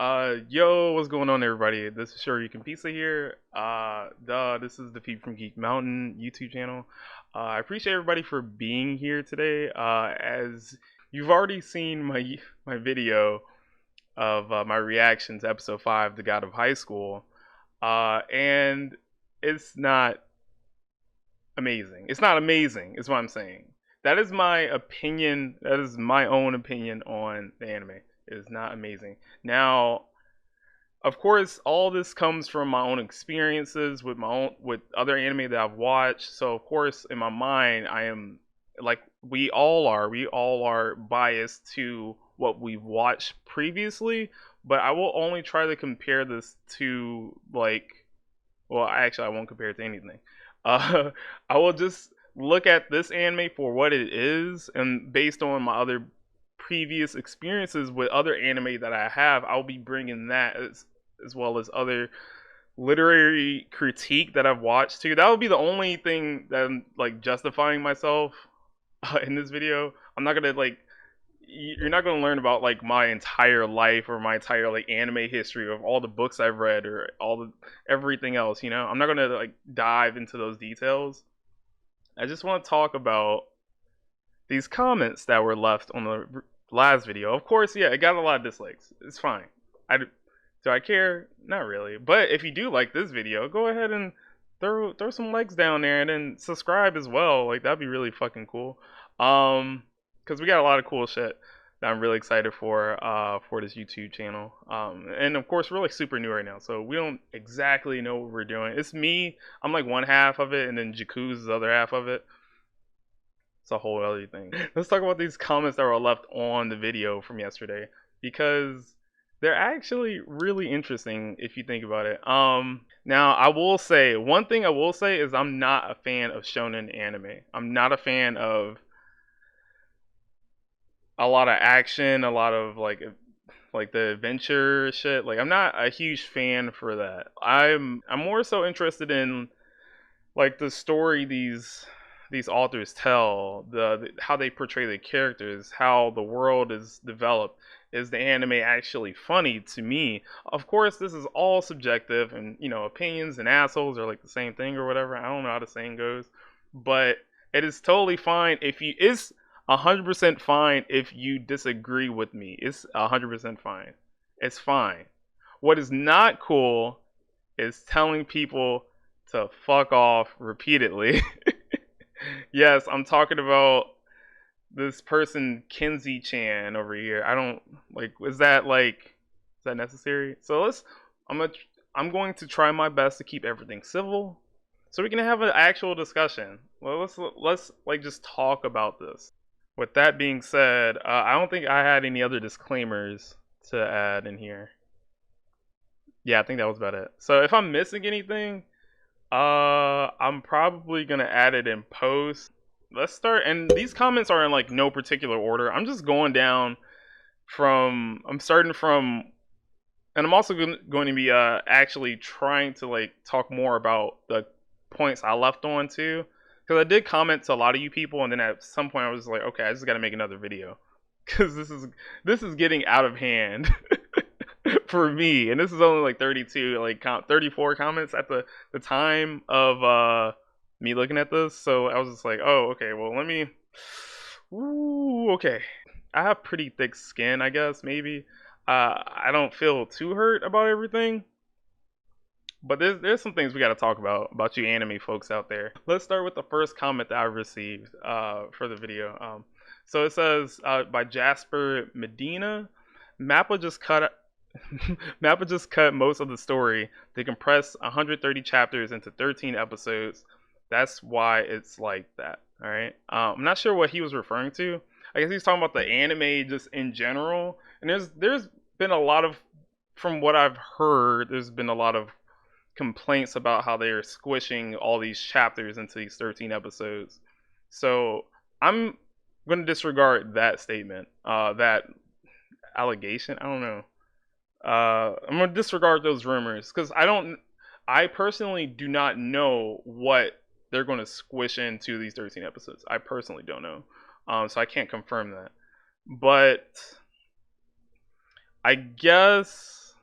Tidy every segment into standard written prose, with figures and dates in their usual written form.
Yo, what's going on, everybody? This is Sure You Can Pizza here. This is the Peep from Geek Mountain YouTube channel. I appreciate everybody for being here today. As you've already seen my video of my reaction to episode 5, The God of High School, and it's not amazing. It's not amazing, is what I'm saying. That is my opinion. That is my own opinion on the anime. It is not amazing. Now, of course, all this comes from my own experiences with other anime that I've watched. So of course, in my mind, I am like we all are biased to what we've watched previously. But I will only try to compare this to well, actually, I won't compare it to anything. Uh, I will just look at this anime for what it is, and based on my other previous experiences with other anime that I have, I'll be bringing that as well as other literary critique that I've watched too. That would be the only thing that I'm like justifying myself in this video. I'm not gonna you're not gonna learn about like my entire life or my entire like anime history of all the books I've read or all the everything else. I'm not gonna like dive into those details. I just want to talk about these comments that were left on the last video. Of course, yeah, it got a lot of dislikes. It's fine. Do I care? Not really. But if you do like this video, go ahead and throw some likes down there and then subscribe as well. Like that'd be really fucking cool. Because we got a lot of cool shit that I'm really excited for this YouTube channel. And of course we're like super new right now, so we don't exactly know what we're doing. It's me. I'm like one half of it, and then Jakuz is the other half of it. It's a whole other thing. Let's talk about these comments that were left on the video from yesterday because they're actually really interesting if you think about it. Now I will say one thing I will say is I'm not a fan of shonen anime. I'm not a fan of a lot of action, a lot of like the adventure shit. Like I'm not a huge fan for that. I'm more so interested in like the story these authors tell, the how they portray the characters, how the world is developed. Is the anime actually funny to me? Of course, this is all subjective, and opinions and assholes are like the same thing or whatever. I don't know how the saying goes, but it is totally fine if you. It's 100% fine if you disagree with me. It's 100% fine. It's fine. What is not cool is telling people to fuck off repeatedly. Yes, I'm talking about this person Kenzie Chan over here. I don't is that necessary? So I'm gonna I'm going to try my best to keep everything civil so we can have an actual discussion. Well, let's like just talk about this. With that being said, I don't think I had any other disclaimers to add in here. Yeah, I think that was about it. So if I'm missing anything, I'm probably gonna add it in post. Let's start, and these comments are in like no particular order. I'm just going down I'm starting from, and I'm also going to be actually trying to like talk more about the points I left on too, because I did comment to a lot of you people, and then at some point I was like, okay, I just got to make another video because this is getting out of hand. For me, and this is only like 32, like 34 comments at the time of me looking at this. So I was just like, oh, okay, well let me. Ooh, okay. I have pretty thick skin, I guess maybe. I don't feel too hurt about everything, but there's some things we got to talk about you anime folks out there. Let's start with the first comment that I received for the video. So it says by Jasper Medina, Mappa just cut Mappa just cut most of the story. They compressed 130 chapters into 13 episodes. That's why it's like that. All right. I'm not sure what he was referring to. I guess he's talking about the anime just in general. And there's been a lot of, from what I've heard, there's been a lot of complaints about how they're squishing all these chapters into these 13 episodes. So I'm going to disregard that statement, that allegation. I don't know. I'm gonna disregard those rumors because I personally do not know what they're gonna squish into these 13 episodes. I personally don't know, so I can't confirm that. But I guess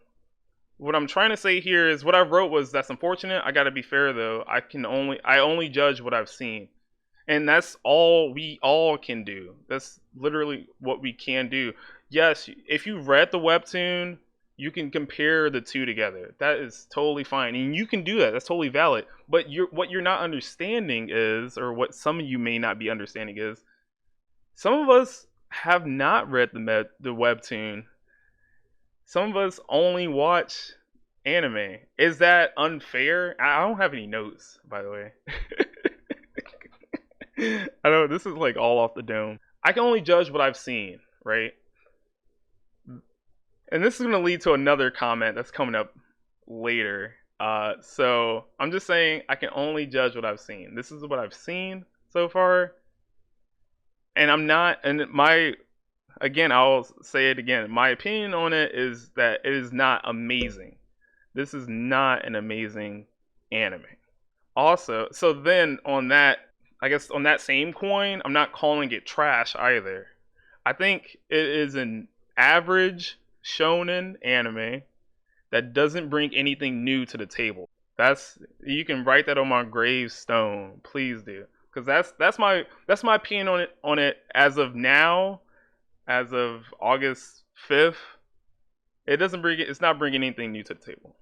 what I'm trying to say here is what I wrote was that's unfortunate. I got to be fair though. I only judge what I've seen. And that's all we all can do. That's literally what we can do. Yes, if you read the webtoon, you can compare the two together. That is totally fine. And you can do that. That's totally valid. But what you're not understanding is, or what some of you may not be understanding is, some of us have not read the webtoon. Some of us only watch anime. Is that unfair? I don't have any notes, by the way. I know this is like all off the dome. I can only judge what I've seen, right? And this is going to lead to another comment that's coming up later. So I'm just saying I can only judge what I've seen. This is what I've seen so far, and I'm not. And again, I'll say it again. My opinion on it is that it is not amazing. This is not an amazing anime. Also, so then on that, I guess on that same coin, I'm not calling it trash either. I think it is an average shonen anime that doesn't bring anything new to the table. You can write that on my gravestone, please do, because that's my opinion on it as of now, as of August 5th. It's not bringing anything new to the table.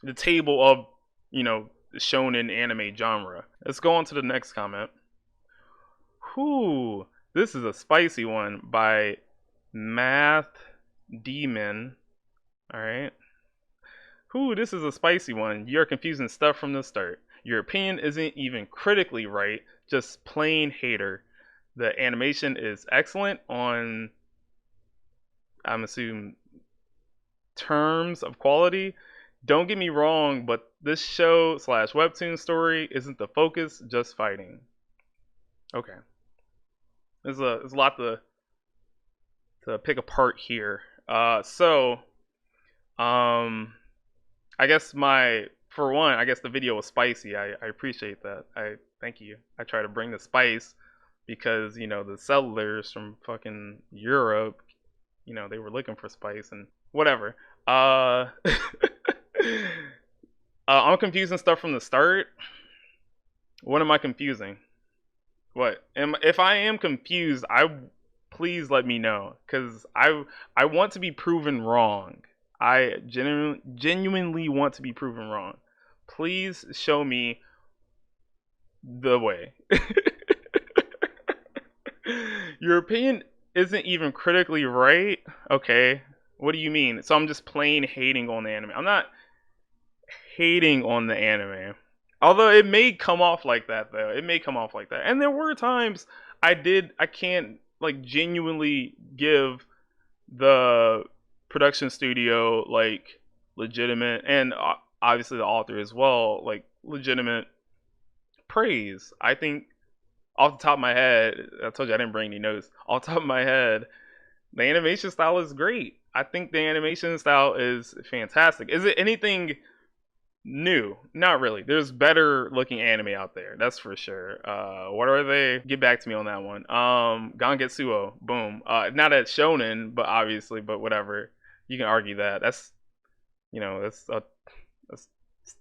The table of the shonen anime genre. Let's go on to the next comment. Whoo, this is a spicy one by Math Demon. All right. Whoo, this is a spicy one. You're confusing stuff from the start. Your opinion isn't even critically right, just plain hater. The animation is excellent on, I'm assuming, terms of quality. Don't get me wrong, but this show / webtoon story isn't the focus, just fighting. Okay. There's a lot to pick apart here. I guess I guess the video was spicy. I appreciate that. I thank you. I try to bring the spice because, the settlers from fucking Europe, they were looking for spice and whatever. I'm confusing stuff from the start. What am I confusing? What? If I am confused, please let me know, because I want to be proven wrong. I genuinely want to be proven wrong. Please show me the way. Your opinion isn't even critically right? Okay. What do you mean? So I'm just plain hating on the anime. I'm not hating on the anime. Although it may come off like that, though. It may come off like that. And there were times I can't like genuinely give the production studio like legitimate, and obviously the author as well, like legitimate praise. I think off the top of my head, I told you I didn't bring any notes. Off the top of my head, the animation style is great. I think the animation style is fantastic. Is it anything new? Not really. There's better looking anime out there, that's for sure. What are they? Get back to me on that one. Gangetsuo, boom. Not at shonen, but obviously, but whatever. You can argue that. That's that's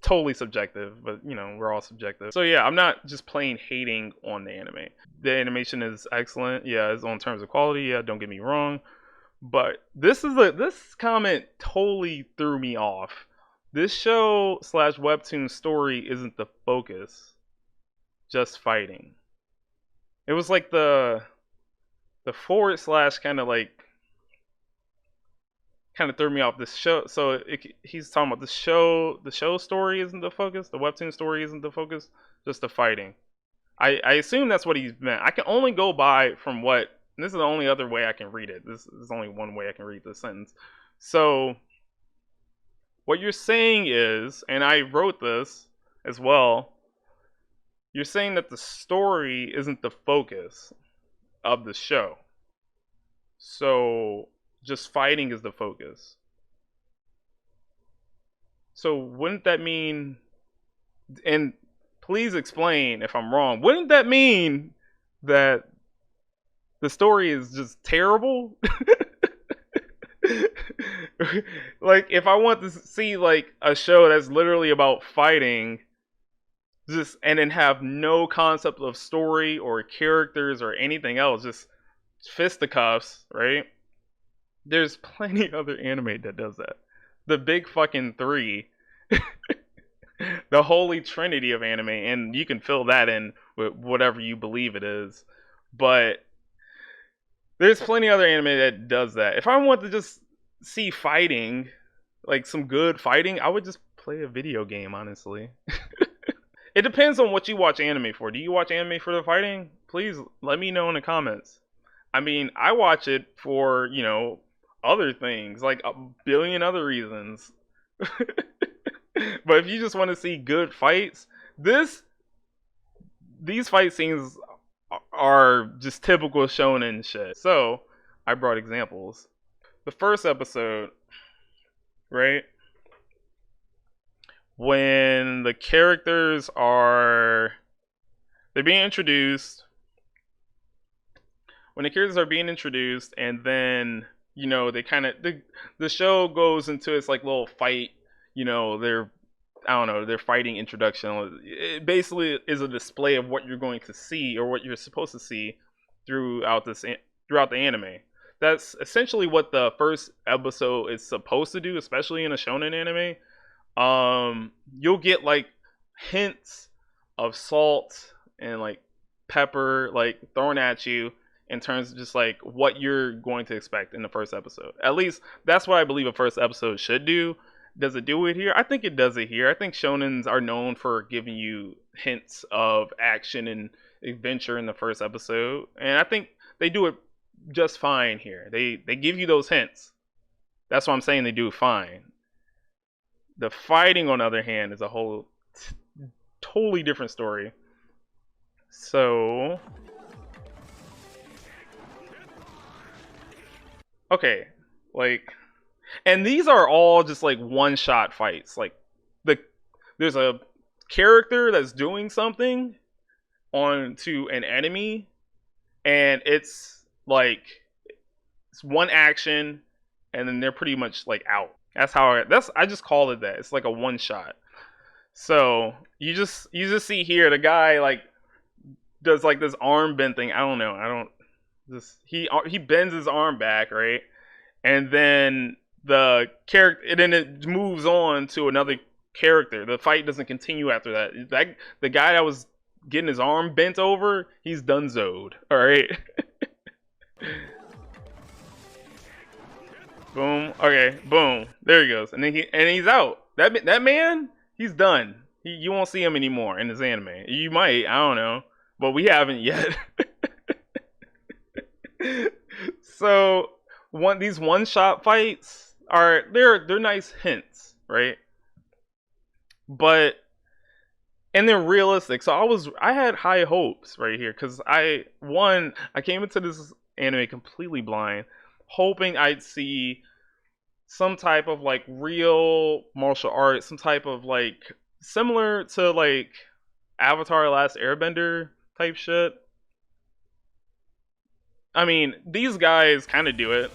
totally subjective, but we're all subjective. So yeah, I'm not just plain hating on the anime. The animation is excellent. Yeah, it's on terms of quality. Yeah, don't get me wrong. But this comment totally threw me off. This show / webtoon story isn't the focus, just fighting. It was like the forward / kind of threw me off. This show, so he's talking about the show story isn't the focus, the webtoon story isn't the focus, just the fighting. I assume that's what he's meant. I can only go by from what, and this is the only other way I can read it. This is only one way I can read this sentence. So what you're saying is, and I wrote this as well, you're saying that the story isn't the focus of the show. So just fighting is the focus. So wouldn't that mean, and please explain if I'm wrong, wouldn't that mean that the story is just terrible? Like, if I want to see like a show that's literally about fighting, just and then have no concept of story or characters or anything else, just fisticuffs, right? There's plenty other anime that does that. The big fucking three, the holy trinity of anime, and you can fill that in with whatever you believe it is. But there's plenty other anime that does that. If I want to just see fighting, like some good fighting, I would just play a video game, honestly. It depends on what you watch anime for. Do you watch anime for the fighting? Please let me know in the comments. I mean, I watch it for, other things, like a billion other reasons. But if you just want to see good fights, this these fight scenes are just typical shonen shit. So, I brought examples. The first episode, right? When the characters are they're being introduced, when the characters are being introduced, and then they kind of the show goes into its like little fight. They're I don't know, their fighting introduction. It basically is a display of what you're going to see or what you're supposed to see throughout throughout the anime. That's essentially what the first episode is supposed to do, especially in a shonen anime. You'll get like hints of salt and like pepper like thrown at you in terms of just like what you're going to expect in the first episode. At least that's what I believe a first episode should do. Does it do it here? I think it does it here. I think shonens are known for giving you hints of action and adventure in the first episode, and I think they do it just fine here. They give you those hints. That's why I'm saying they do fine. The fighting, on the other hand, is a whole totally different story. So, okay, like, and these are all just like one-shot fights. Like, the there's a character that's doing something on to an enemy, and it's like it's one action, and then they're pretty much like out. I just call it that. It's like a one shot. So you just see here the guy like does like this arm bend thing. I don't know. I don't just he bends his arm back, right? And then it moves on to another character. The fight doesn't continue after that. The guy that was getting his arm bent over, he's donezoed. All right. Boom. Okay. Boom. There he goes, and then he's out. That man, he's done. You won't see him anymore in this anime. You might. I don't know, but we haven't yet. So these one shot fights they're nice hints, right? But and they're realistic. So I had high hopes right here because I came into this anime completely blind, hoping I'd see some type of like real martial arts, some type of like similar to like Avatar: Last Airbender type shit. I mean, these guys kind of do it.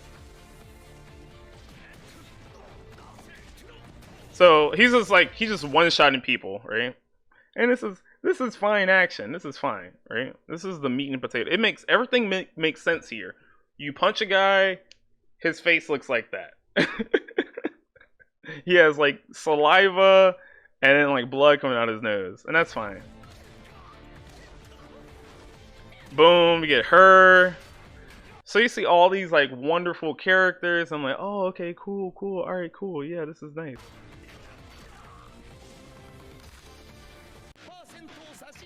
So he's just one-shotting people, right? And this is fine action. This is fine, right? This is the meat and potato. It makes everything makes sense here. You punch a guy, his face looks like that. He has like saliva and then like blood coming out his nose, and that's fine. Boom, you get her. So you see all these like wonderful characters. I'm like, oh, okay, cool. All right, cool. Yeah, this is nice.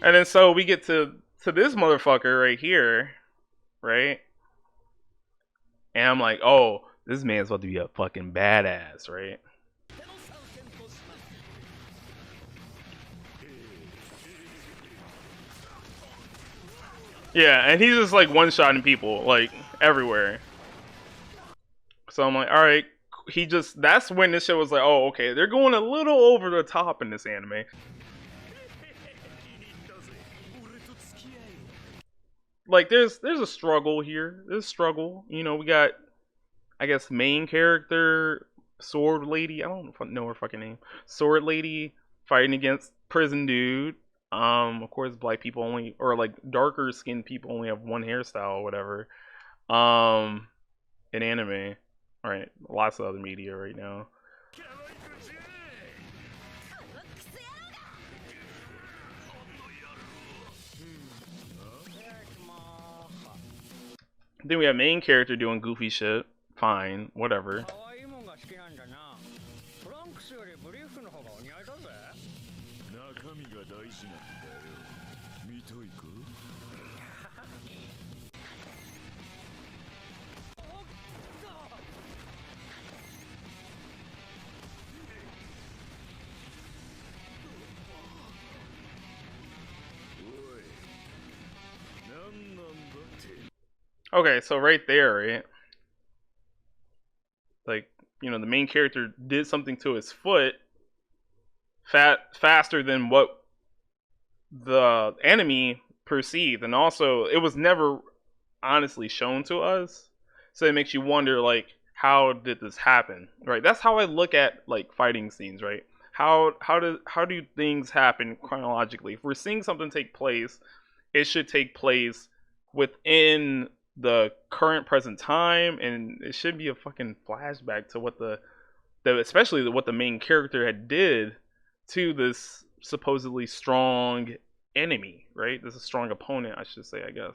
And then so we get to this motherfucker right here, right? And I'm like, oh, this man's about to be a fucking badass, right? Yeah, and he's just like one-shotting people like everywhere. So I'm like, all right. That's when this show was like, oh, okay, they're going a little over the top in this anime. Like there's a struggle here. There's a struggle. We got, I guess, main character sword lady. I don't know her fucking name. Sword lady fighting against prison dude. Of course, black people only, or like darker skinned people only have one hairstyle or whatever. Um, in anime, right? Lots of other media right now. Then we have main character doing goofy shit. Fine, whatever. Okay, so right there, right? Like, you know, the main character did something to his foot faster than what the enemy perceived, and also it was never honestly shown to us, so it makes you wonder, like, how did this happen, right? That's how I look at like fighting scenes, right? How do things happen chronologically? If we're seeing something take place, it should take place within the current present time, and it should be a fucking flashback to what especially what the main character had did to this supposedly strong enemy, right? This is a strong opponent, I should say, I guess.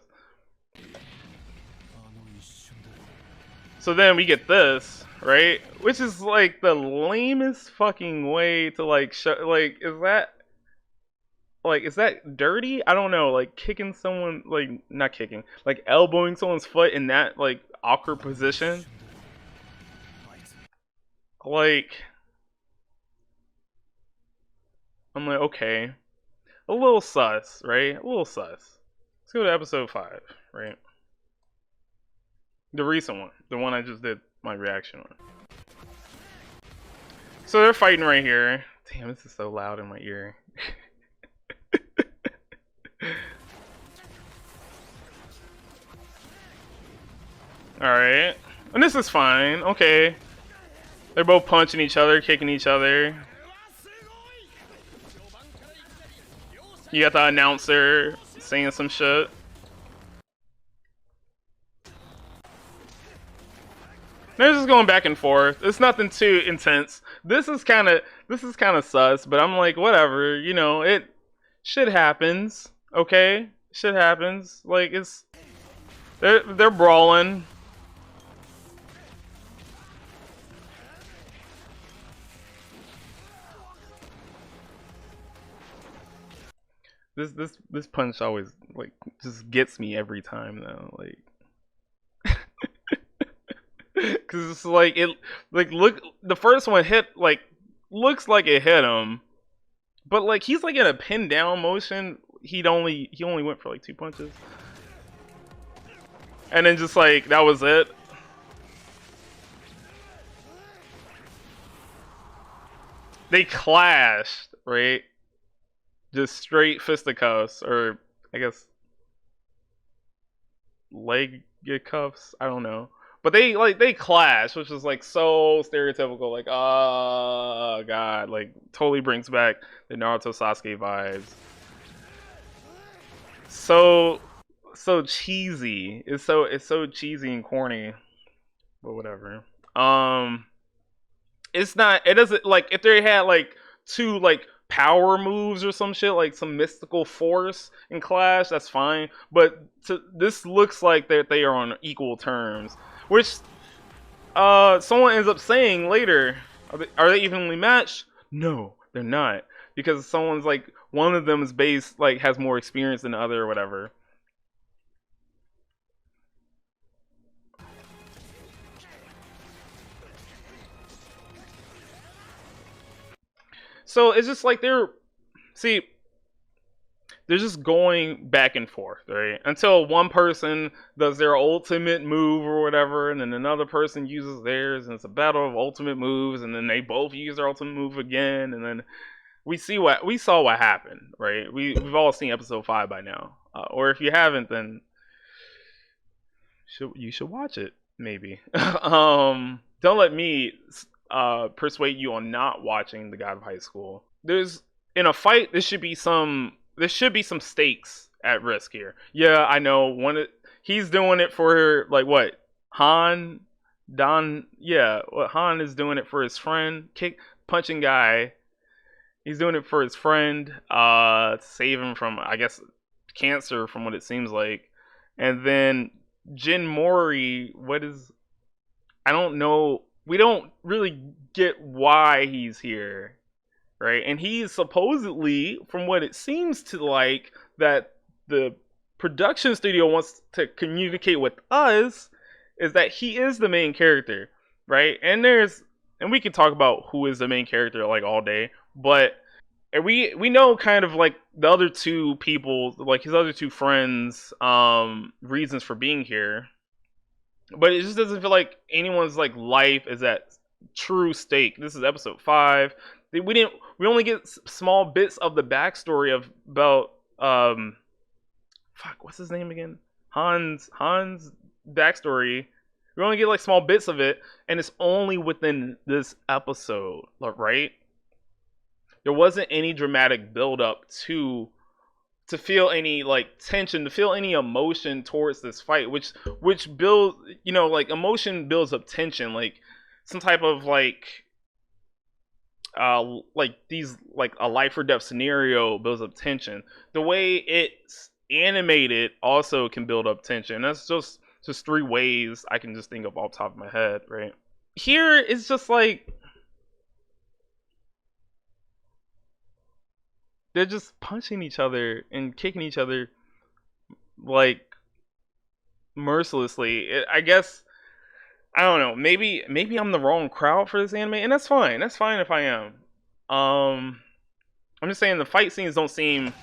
So then we get this, right? Which is like the lamest fucking way to like show, like, is that dirty? I don't know, like kicking someone, like not kicking, like elbowing someone's foot in that like awkward position. Like, I'm like, okay, a little sus, right? A little sus. Let's go to episode 5, right? The recent one, the one I just did my reaction on. So they're fighting right here. Damn, this is so loud in my ear. Alright. And this is fine. Okay. They're both punching each other, kicking each other. You got the announcer saying some shit. They're just going back and forth. It's nothing too intense. This is kind of sus, but I'm like, whatever. You know, shit happens. Okay, shit happens. Like, they're brawling. This punch always like just gets me every time though. Like, because it's like look, the first one hit, like, looks like it hit him, but like he's like in a pin down motion. He only went for like 2 punches, and then just like that was it. They clashed, right? Just straight fisticuffs, or I guess leg cuffs. I don't know, but they clash, which is like so stereotypical. Like, oh god, like totally brings back the Naruto Sasuke vibes. So cheesy. It's so cheesy and corny, but whatever. It's not. It doesn't, like, if they had like 2 like power moves or some shit, like some mystical force in Clash, that's fine. But this looks like that they are on equal terms, which someone ends up saying later. Are they evenly matched? No, they're not, because someone's like, one of them is based, like, has more experience than the other or whatever. So it's just like they're just going back and forth, right? Until one person does their ultimate move or whatever, and then another person uses theirs, and it's a battle of ultimate moves, and then they both use their ultimate move again, and then we saw what happened, right? We've all seen episode 5 by now, or if you haven't, then you should watch it, maybe. Don't let me persuade you on not watching the God of High School. There's in a fight, there should be some stakes at risk here. Yeah, I know he's doing it for like what Han Don. Yeah, what Han is doing it for his friend, punching guy. He's doing it for his friend, save him from, I guess, cancer, from what it seems like. And then Jin Mori, I don't know. We don't really get why he's here, right? And he's supposedly, from what it seems to like, that the production studio wants to communicate with us, is that he is the main character, right? And we can talk about who is the main character like all day, but we know kind of like the other two people, like his other two friends, reasons for being here, but it just doesn't feel like anyone's like life is at true stake. This is episode 5. We only get small bits of the backstory about what's his name again, Hans backstory. We only get like small bits of it, and it's only within this episode, right? There wasn't any dramatic build up to feel any like tension, to feel any emotion towards this fight, which builds, like emotion builds up tension, like some type of like these, like a life or death scenario builds up tension. The way it's animated also can build up tension. That's just 3 ways I can just think of off the top of my head, right? Here it's just like they're just punching each other and kicking each other like mercilessly. I guess, I don't know. Maybe I'm the wrong crowd for this anime, and that's fine. That's fine if I am. I'm just saying the fight scenes don't seem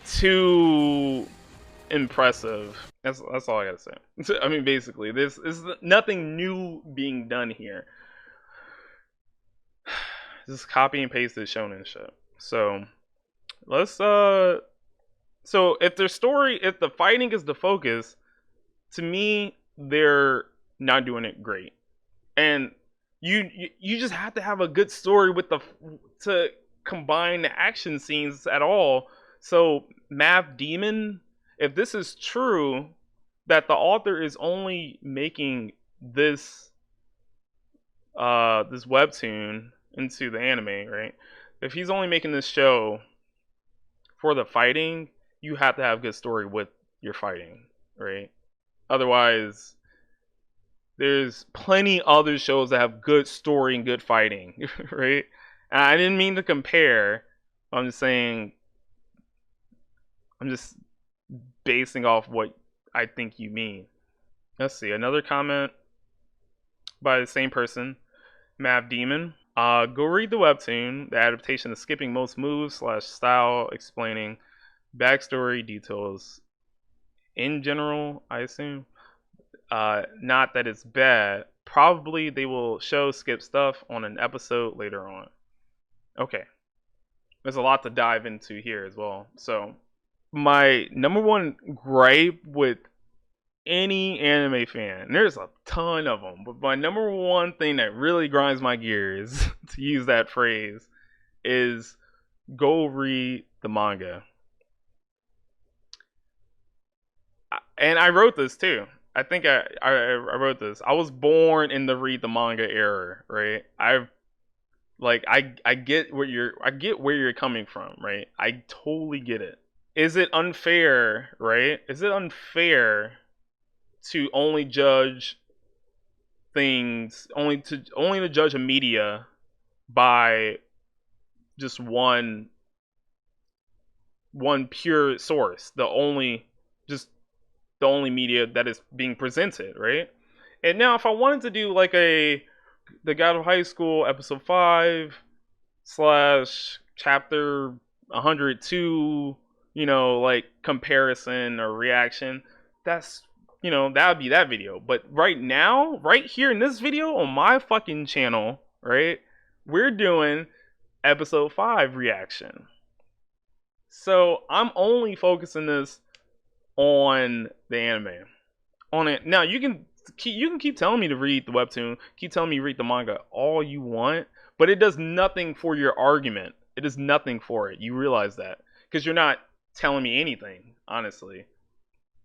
too impressive. That's all I gotta say. I mean, basically, this is nothing new being done here. Just copy and paste the shonen shit. So let's so if the fighting is the focus, to me they're not doing it great. And you just have to have a good story to combine the action scenes at all. So Math Demon, if this is true, that the author is only making this this webtoon into the anime, right? If he's only making this show for the fighting, you have to have good story with your fighting, right? Otherwise, there's plenty other shows that have good story and good fighting, right? And I didn't mean to compare. I'm just saying, I'm just basing off what I think you mean. Let's see, another comment by the same person, Mav Demon. Go read the webtoon. The adaptation is skipping most moves / style, explaining backstory details in general, I assume. Not that it's bad. Probably they will show skip stuff on an episode later on. Okay. There's a lot to dive into here as well. So, my number one gripe with any anime fan, and there's a ton of them, but my number one thing that really grinds my gears, to use that phrase, is go read the manga. And I wrote this too. I think I wrote this. I was born in the read the manga era, right? I get where you're coming from, right? I totally get it. Is it unfair, right? Is it unfair to only judge things, only to judge a media by just one pure source, the only media that is being presented, right? And now if I wanted to do like the God of Highschool episode 5 / chapter 102, like comparison or reaction, that's, that would be that video. But right now, right here in this video on my fucking channel, right, we're doing episode 5 reaction. So I'm only focusing this on the anime. On it now, you can You can keep telling me to read the webtoon, keep telling me to read the manga all you want, but it does nothing for your argument. It does nothing for it. You realize that because you're not telling me anything, honestly,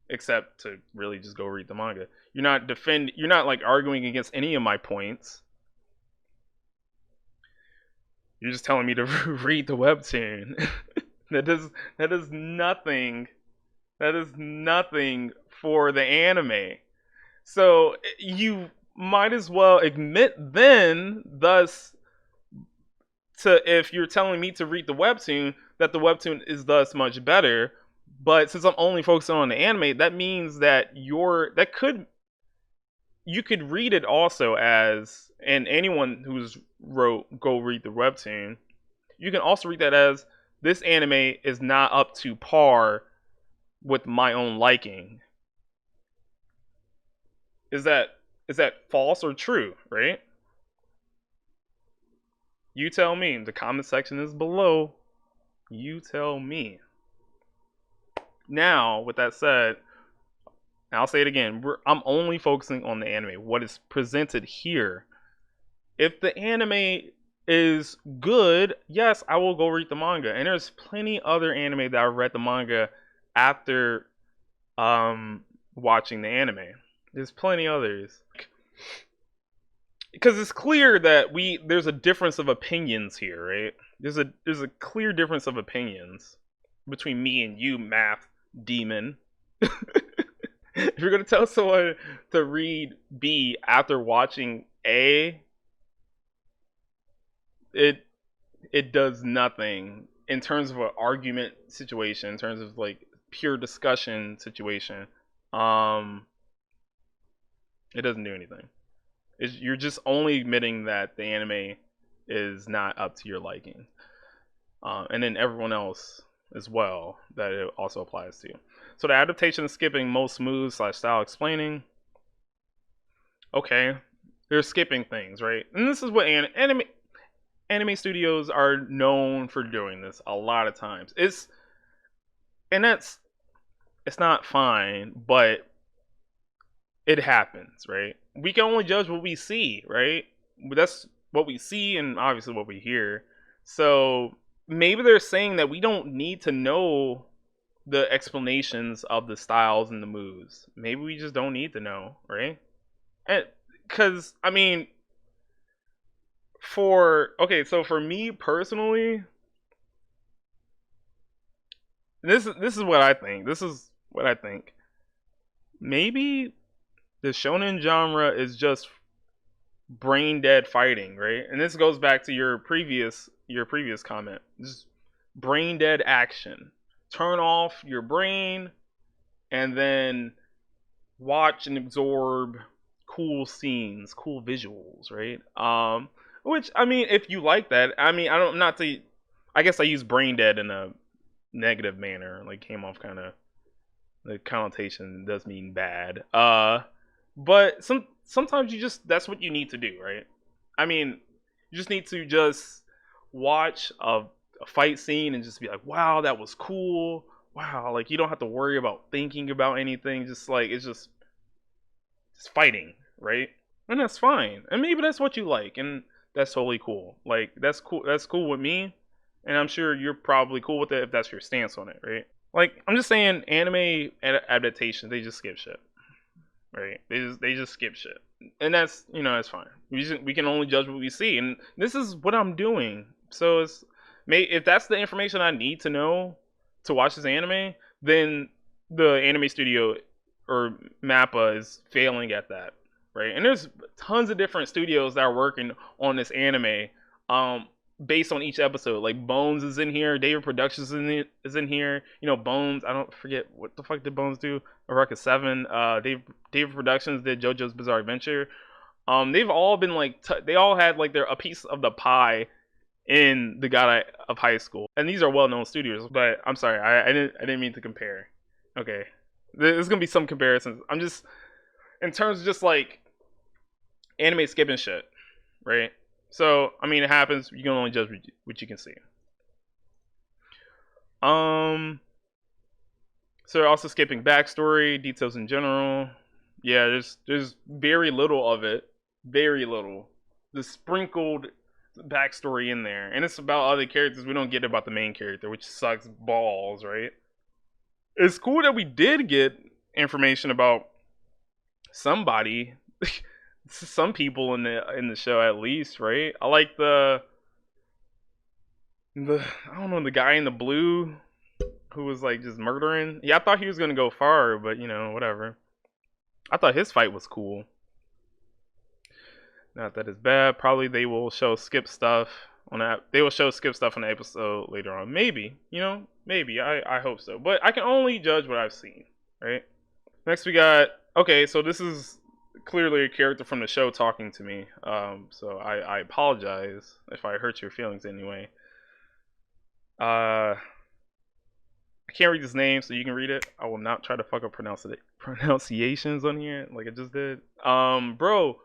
except to really just go read the manga. You're not like arguing against any of my points. You're just telling me to read the webtoon. That does nothing. That is nothing for the anime. So you might as well admit then, thus, to if you're telling me to read the webtoon, that the webtoon is thus much better. But since I'm only focusing on the anime, that means that you could read it also as, and anyone who's wrote go read the webtoon, you can also read that as, this anime is not up to par with my own liking. Is that false or true, right? You tell me. The comment section is below. You tell me. Now, with that said, I'll say it again. I'm only focusing on the anime, what is presented here. If the anime is good, yes, I will go read the manga. And there's plenty other anime that I read the manga after watching the anime. There's plenty others. Because it's clear that there's a difference of opinions here, right? There's a clear difference of opinions between me and you, math demon. If you're gonna tell someone to read B after watching A, it does nothing in terms of an argument situation, in terms of like pure discussion situation. It doesn't do anything. You're just only admitting that the anime is not up to your liking, and then everyone else as well that it also applies to. So the adaptation is skipping most smooth / style explaining. Okay, they're skipping things, right? And this is what anime studios are known for doing this a lot of times. It's not fine, but it happens, right? We can only judge what we see, right? That's what we see and obviously what we hear. So maybe they're saying that we don't need to know the explanations of the styles and the moves. Maybe we just don't need to know, right? And because I mean, so for me personally, this is what I think. This is what I think. Maybe the shonen genre is just brain dead fighting, right? And this goes back to your previous comment. Just brain dead action. Turn off your brain and then watch and absorb cool scenes, cool visuals, right? Which I mean, if you like that, I mean, I guess I use brain dead in a negative manner, like came off kind of, the connotation does mean bad. But sometimes that's what you need to do, right? I mean, you just need to just watch a fight scene and just be like, wow, that was cool. Wow, like you don't have to worry about thinking about anything. Just like it's just fighting, right? And that's fine. And maybe that's what you like, and that's totally cool. Like that's cool. That's cool with me, and I'm sure you're probably cool with it if that's your stance on it, right? Like I'm just saying, anime adaptations, they just skip shit, right? They just skip shit, and that's that's fine. We can only judge what we see, and this is what I'm doing. So if that's the information I need to know to watch this anime, then the anime studio or Mappa is failing at that, right? And there's tons of different studios that are working on this anime, based on each episode. Like Bones is in here, David Productions is in here. Bones. I don't forget what the fuck did Bones do. Eureka 7. David Productions did JoJo's Bizarre Adventure. They've all been like they all had like a piece of the pie in the God of Highschool, and these are well-known studios. But I'm sorry, I didn't mean to compare. Okay, there's gonna be some comparisons. I'm just in terms of just like anime skipping shit, right? So I mean, it happens. You can only judge what you can see. So they're also skipping backstory details in general. Yeah, there's very little of it, very little. The sprinkled backstory in there, and it's about other characters. We don't get about the main character, which sucks balls, right? It's cool that we did get information about somebody, some people in the show at least, right? I like the I don't know, the guy in the blue who was like just murdering. Yeah, I thought he was gonna go far, but whatever. I thought his fight was cool. Not that it's bad. Probably they will show skip stuff on that. They will show skip stuff on the episode later on. Maybe, maybe. I hope so. But I can only judge what I've seen, right? Next we got, okay, so this is clearly a character from the show talking to me. So I apologize if I hurt your feelings anyway. I can't read his name, so you can read it. I will not try to fuck up pronunciations on here like I just did. Bro,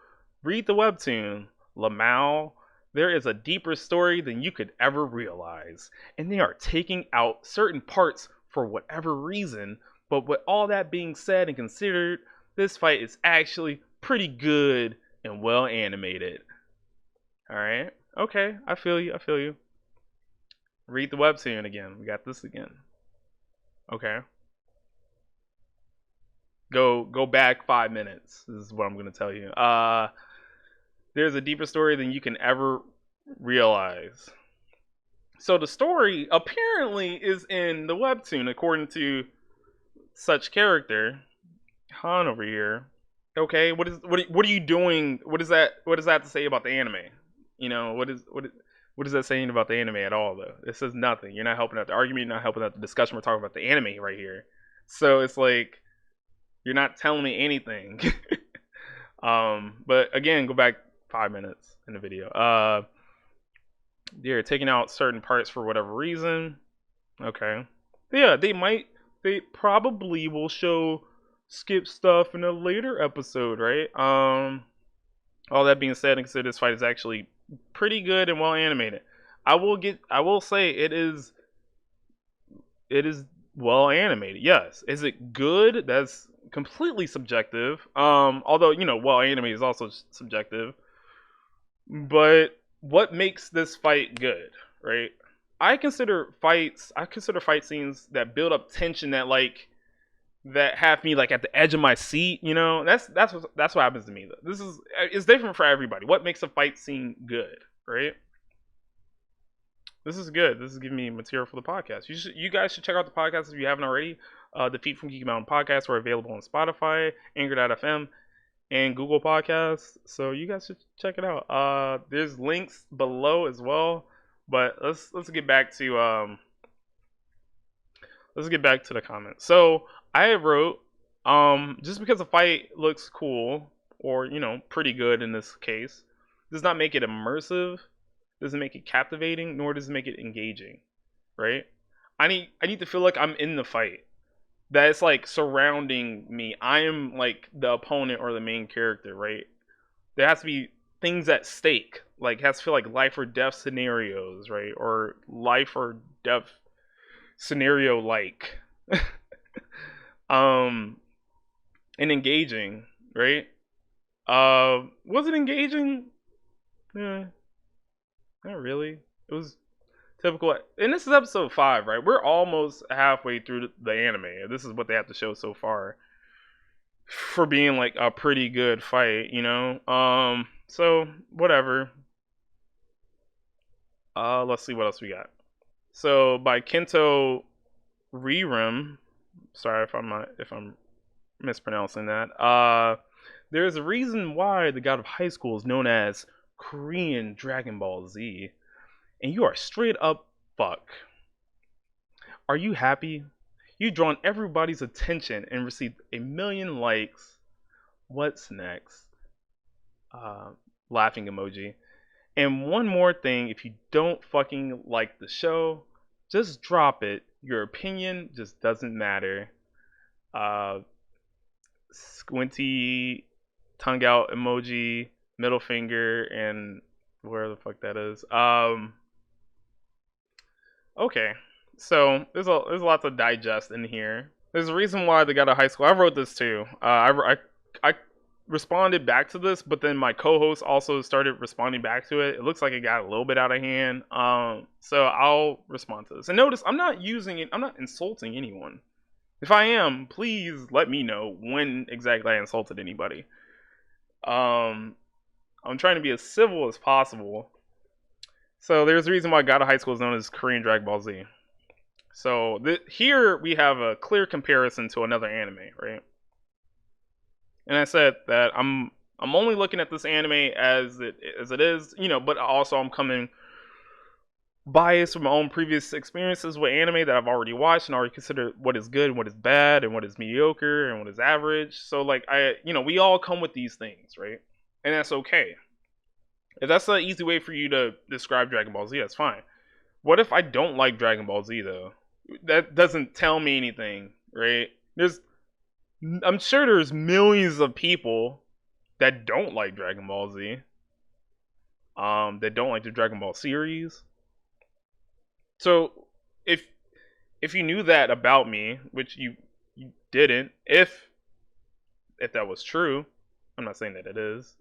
read the webtoon. Lamau, there is a deeper story than you could ever realize, and they are taking out certain parts for whatever reason. But with all that being said and considered, this fight is actually pretty good and well animated. Alright? Okay, I feel you, I feel you. Read the webtoon again. We got this again. Okay. Go back 5 minutes. This is what I'm gonna tell you. There's a deeper story than you can ever realize. So the story apparently is in the webtoon, according to such character Han over here. Okay, what are you doing? What does that have to say about the anime? What is that saying about the anime at all though? It says nothing. You're not helping out the argument. You're not helping out the discussion. We're talking about the anime right here. So it's like you're not telling me anything. But again, go back 5 minutes in the video. They're taking out certain parts for whatever reason. Okay. Yeah, they probably will show skip stuff in a later episode, right? All that being said, and consider this fight is actually pretty good and well animated. I will say it is well animated. Yes. Is it good? That's completely subjective. Although, well animated is also subjective. But what makes this fight good, right? I consider fight scenes that build up tension that have me like at the edge of my seat. That's what happens to me. Though. It's different for everybody. What makes a fight scene good, right? This is good. This is giving me material for the podcast. You guys should check out the podcast if you haven't already. The Feed from Geek Mountain podcast are available on Spotify, Anchor.fm, and Google Podcasts. So you guys should check it out. There's links below as well. But let's get back to the comments. So I wrote, just because a fight looks cool or pretty good in this case, does not make it immersive, doesn't make it captivating, nor does it make it engaging, right? I need to feel like I'm in the fight, that it's like surrounding me. I am like the opponent or the main character, right? There has to be things at stake. Like it has to feel like life or death scenarios, right? Or life or death scenario like and engaging, right? Was it engaging? Not really. It was typical. And this is episode 5, right? We're almost halfway through the anime. This is what they have to show so far for being like a pretty good fight, so whatever. Let's see what else we got. So by Kento Ririm, sorry if I'm mispronouncing that. There's a reason why the God of Highschool is known as Korean Dragon Ball Z, and you are straight up fuck. Are you happy? You've drawn everybody's attention and received 1 million likes. What's next? Laughing emoji. And one more thing, if you don't fucking like the show, just drop it. Your opinion just doesn't matter. Squinty tongue out emoji, middle finger, and where the fuck that is. Okay, so there's a lot to digest in here. There's a reason why they got a high school. I wrote this too. I responded back to this, but then my co-host also started responding back to it. It looks like it got a little bit out of hand. So I'll respond to this. And notice I'm not using it. I'm not insulting anyone. If I am, please let me know when exactly I insulted anybody. I'm trying to be as civil as possible. So there's a reason why God of Highschool is known as Korean Dragon Ball Z. So here we have a clear comparison to another anime, right? And I said that I'm only looking at this anime as it is, but also I'm coming biased from my own previous experiences with anime that I've already watched and already consider what is good and what is bad and what is mediocre and what is average. So like we all come with these things, right? And that's okay. If that's an easy way for you to describe Dragon Ball Z, that's fine. What if I don't like Dragon Ball Z though? That doesn't tell me anything, right? I'm sure there's millions of people that don't like Dragon Ball Z. That don't like the Dragon Ball series. So if you knew that about me, which you didn't, if that was true, I'm not saying that it is.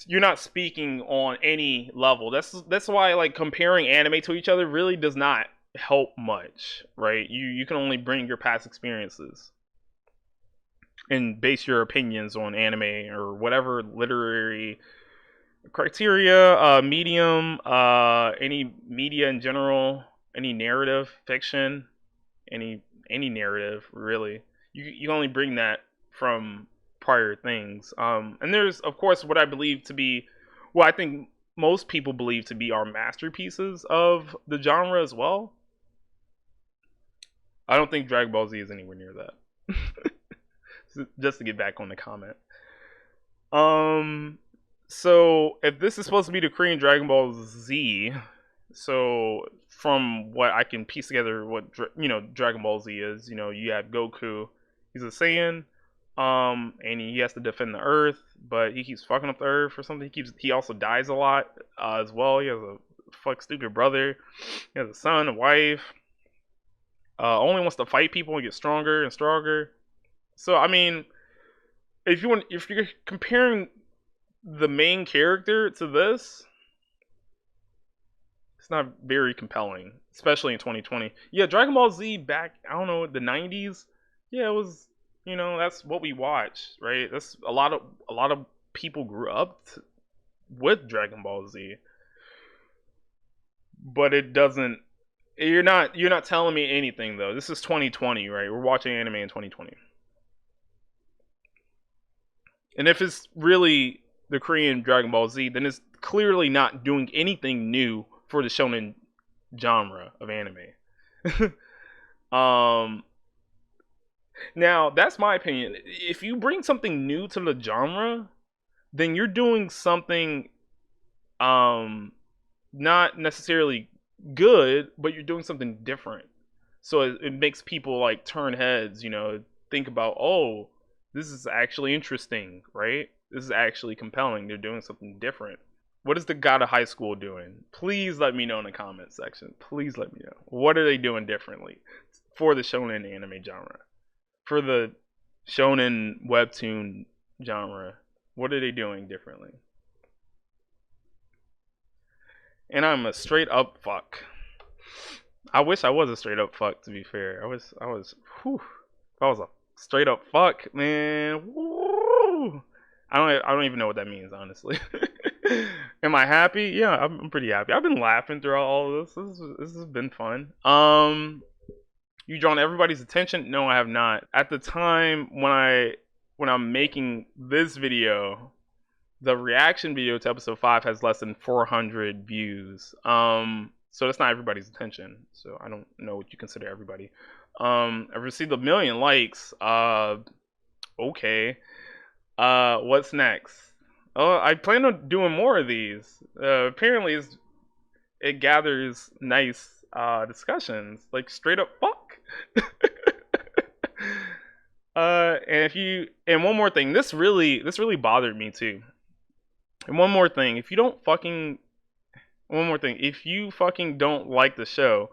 You're not speaking on any level. That's why like comparing anime to each other really does not help much, right? You can only bring your past experiences and base your opinions on anime or whatever literary criteria, medium, any media in general, any narrative, fiction, any narrative really. You only bring that from prior things. And there's of course what I believe to be, well, I think most people believe to be our masterpieces of the genre as well. I don't think Dragon Ball Z is anywhere near that. Just to get back on the comment. So if this is supposed to be the Korean Dragon Ball Z, so from what I can piece together, what Dragon Ball Z is, you have Goku, he's a Saiyan, and he has to defend the Earth, but he keeps fucking up the Earth or something. He also dies a lot as well. He has a stupid brother. He has a son, a wife. Only wants to fight people and get stronger and stronger. So I mean, if you're comparing the main character to this, it's not very compelling, especially in 2020. Yeah, Dragon Ball Z back, I don't know, the 90s. Yeah, it was, that's what we watched, right? That's a lot of people grew up with Dragon Ball Z. But it doesn't, you're not telling me anything though. This is 2020, right? We're watching anime in 2020. And if it's really the Korean Dragon Ball Z, then it's clearly not doing anything new for the shonen genre of anime. Now that's my opinion. If you bring something new to the genre, then you're doing something not necessarily good, but you're doing something different. So it makes people like turn heads, think about, oh, this is actually interesting, right? This is actually compelling. They're doing something different. What is the God of Highschool doing? Please let me know in the comment section. Please let me know. What are they doing differently for the shonen anime genre? For the shonen webtoon genre, what are they doing differently? And I'm a straight up fuck. I wish I was a straight up fuck, to be fair. I was whew. If I was a straight up fuck, man. Woo. I don't even know what that means, honestly. Am I happy? Yeah, I'm pretty happy. I've been laughing throughout all of this. This has been fun. You drawn everybody's attention? No, I have not. At the time when I'm making this video, the reaction video to episode 5 has less than 400 views. So that's not everybody's attention. So I don't know what you consider everybody. I've received 1 million likes. Okay. What's next? Oh, I plan on doing more of these. Apparently, it gathers nice discussions, like straight up fuck. And one more thing, this really bothered me too. And one more thing, if you fucking don't like the show,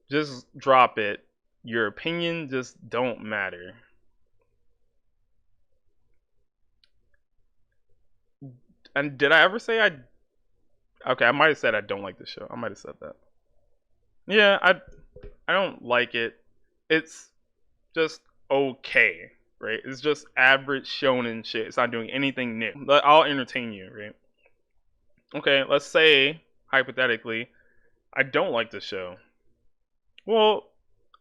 just drop it. Your opinion just don't matter. And did I ever say I? Okay, I might have said I don't like the show. I might have said that. Yeah, I don't like it. It's just okay, right? It's just average shonen shit. It's not doing anything new. But I'll entertain you, right? Okay, let's say hypothetically, I don't like the show. Well,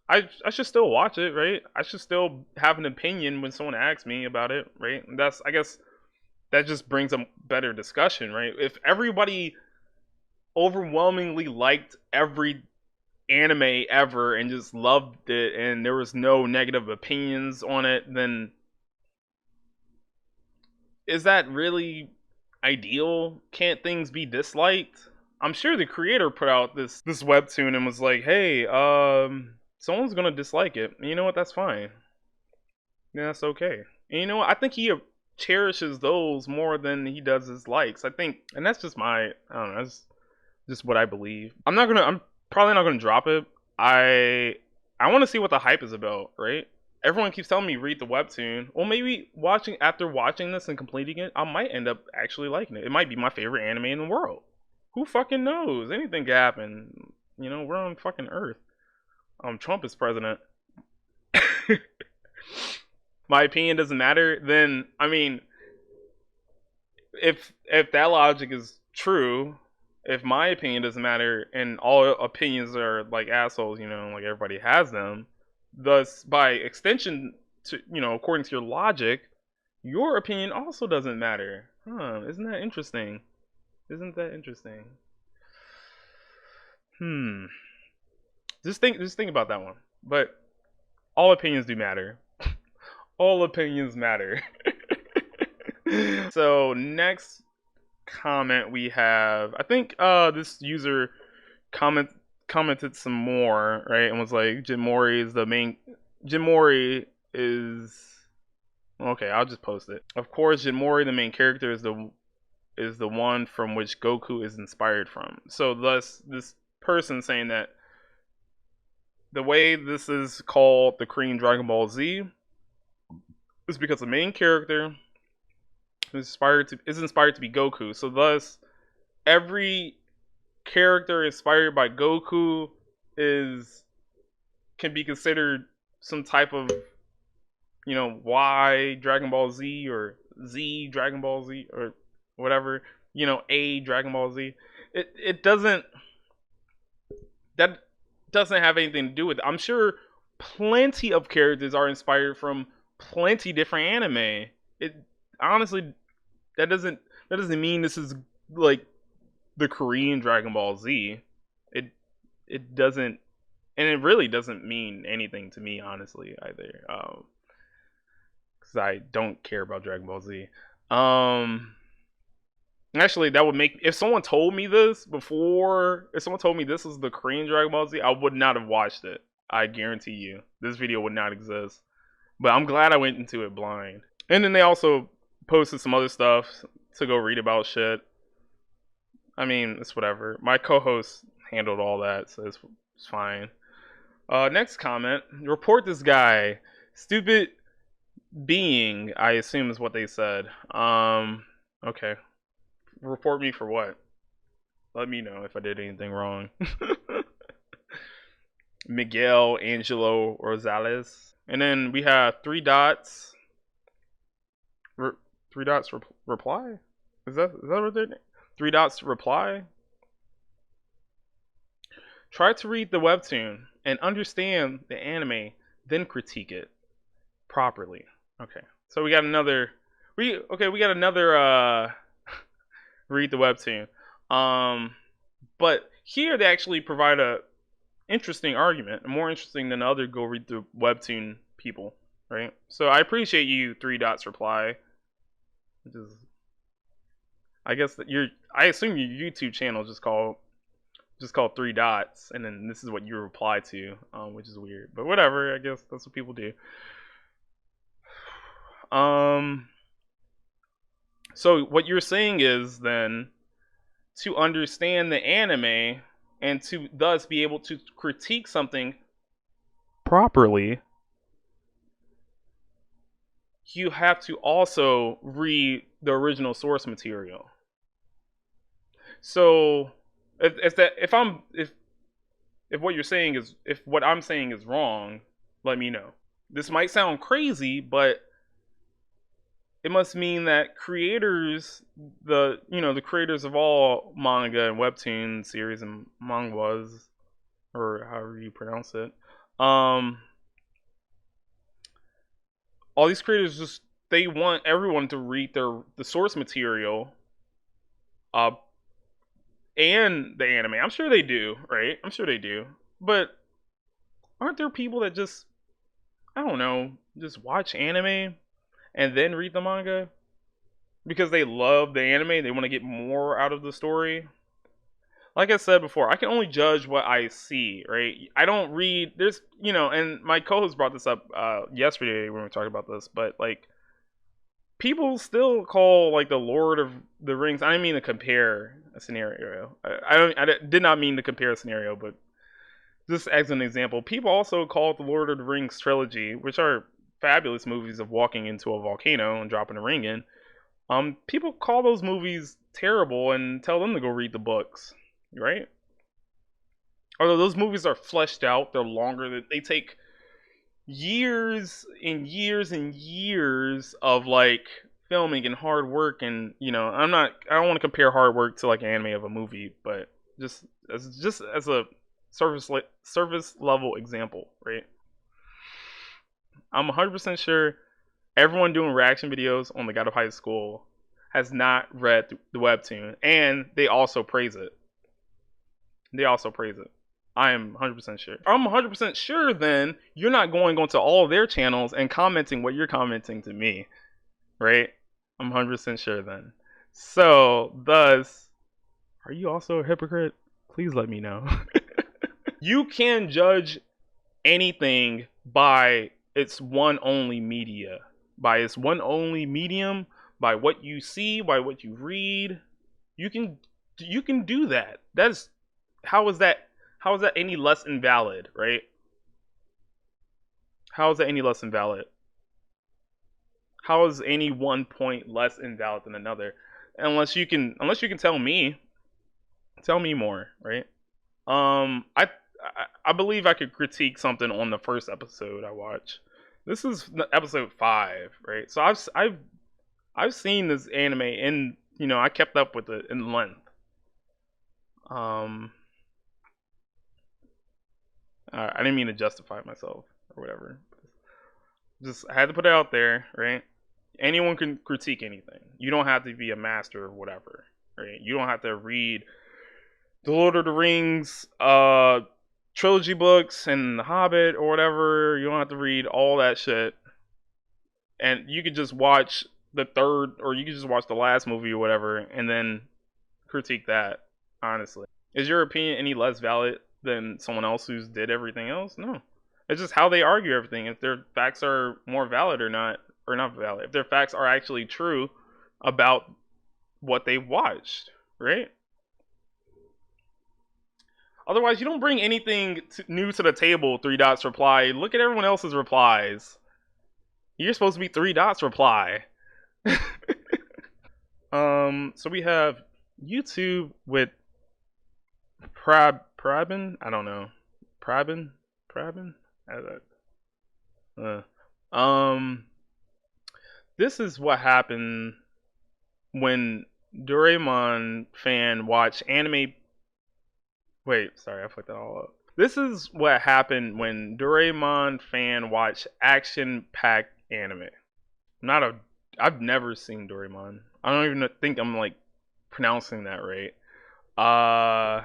I should still watch it, right? I should still have an opinion when someone asks me about it, right? And that's, I guess that just brings a better discussion, right? If everybody overwhelmingly liked every anime ever and just loved it and there was no negative opinions on it, then is that really ideal? Can't things be disliked? I'm sure the creator put out this webtoon and was like, "Hey, someone's gonna dislike it. And you know what? That's fine. Yeah, that's okay." And you know what? I think he cherishes those more than he does his likes. I think, and that's just I don't know. That's just what I believe. I'm probably not gonna drop it. I want to see what the hype is about, right? Everyone keeps telling me read the webtoon. Well, maybe after watching this and completing it, I might end up actually liking it. It might be my favorite anime in the world. Who fucking knows? Anything can happen. You know, we're on fucking Earth. Trump is president. My opinion doesn't matter. Then I mean, if that logic is true, if my opinion doesn't matter and all opinions are like assholes, you know, like everybody has them, thus by extension to, you know, according to your logic, your opinion also doesn't matter. Isn't that interesting? Isn't that interesting? Just think about that one. But all opinions do matter. All opinions matter. So next comment we have, I think this user commented some more, right, and was like, Jinmori is okay, I'll just post it. Of course, Jinmori, the main character, is the one from which Goku is inspired from. So thus this person saying that the way this is called the Korean Dragon Ball Z is because the main character is inspired to be Goku. So thus every character inspired by Goku can be considered some type of, you know, Y Dragon Ball Z or Z Dragon Ball Z or whatever, you know, A Dragon Ball Z. It doesn't have anything to do with it. I'm sure plenty of characters are inspired from plenty different anime. It honestly, that doesn't mean this is like the Korean Dragon Ball Z. It doesn't, and it really doesn't mean anything to me, honestly, either. Because I don't care about Dragon Ball Z. Actually, that would make, if someone told me this before, if someone told me this was the Korean Dragon Ball Z, I would not have watched it. I guarantee you, this video would not exist. But I'm glad I went into it blind. And then they also posted some other stuff to go read about shit. I mean, it's whatever. My co-host handled all that, so it's fine. Next comment. Report this guy. Stupid being, I assume is what they said. Okay. Report me for what? Let me know if I did anything wrong. Miguel Angelo Rosales. And then we have 3 dots. 3 dots reply? Is that what they're name? 3 dots reply. Try to read the webtoon and understand the anime, then critique it properly. Okay. So we got another read the webtoon. But here they actually provide a interesting argument, more interesting than other go read the webtoon people, right? So I appreciate you 3 dots reply. Which is, I guess that I assume your YouTube channel is just called 3 dots, and then this is what you reply to, which is weird, but whatever. I guess that's what people do. So what you're saying is then to understand the anime and to thus be able to critique something properly, you have to also read the original source material. So if what you're saying is if what I'm saying is wrong, let me know. This might sound crazy, but it must mean that creators, the creators of all manga and webtoon series and manhwas, or however you pronounce it, um, all these creators just they want everyone to read the source material, uh, and the anime. I'm sure they do, right? I'm sure they do, but aren't there people that just I don't know, just watch anime and then read the manga because they love the anime, they want to get more out of the story? Like I said before, I can only judge what I see, right? I don't read. There's, and my co-host brought this up yesterday when we were talking about this, but like people still call like the Lord of the Rings. I didn't mean to compare a scenario. I did not mean to compare a scenario, but just as an example, people also call it the Lord of the Rings trilogy, which are fabulous movies of walking into a volcano and dropping a ring in. People call those movies terrible and tell them to go read the books, right? Although those movies are fleshed out, they're longer. They take years and years and years of like filming and hard work, and I don't want to compare hard work to like anime of a movie, but just as a service level example, right? I'm 100% sure everyone doing reaction videos on the God of Highschool has not read the webtoon, and they also praise it. They also praise it. I am 100% sure. I'm 100% sure then you're not going onto all their channels and commenting what you're commenting to me, right? I'm 100% sure then. So, thus, are you also a hypocrite? Please let me know. You can judge anything by its one only media, by its one only medium, by what you see, by what you read. You can you can do that. That's how is that how is that any less invalid, right? How is that any less invalid? How is any one point less invalid than another? Unless you can tell me more, right? I believe I could critique something on the first episode I watched. This is episode 5, right? So I've seen this anime, and I kept up with it in length. Um, I didn't mean to justify myself or whatever. Just I had to put it out there, right? Anyone can critique anything. You don't have to be a master of whatever, right? You don't have to read the Lord of the Rings trilogy books and The Hobbit or whatever. You don't have to read all that shit, and you could just watch the third, or you could just watch the last movie or whatever, and then critique that. Honestly, is your opinion any less valid than someone else who's did everything else? No, it's just how they argue everything. If their facts are more valid or not valid. If their facts are actually true about what they watched, right? Otherwise, you don't bring anything new to the table. Three dots reply. Look at everyone else's replies. You're supposed to be three dots reply. So we have YouTube with Prabin. I don't know. Prabin. Uh, um, this is what happened when Doraemon fan watch anime. Wait, sorry, I fucked that all up. This is what happened when Doraemon fan watch action-packed anime. I'm not a. I've never seen Doraemon. I don't even think I'm like pronouncing that right. Uh,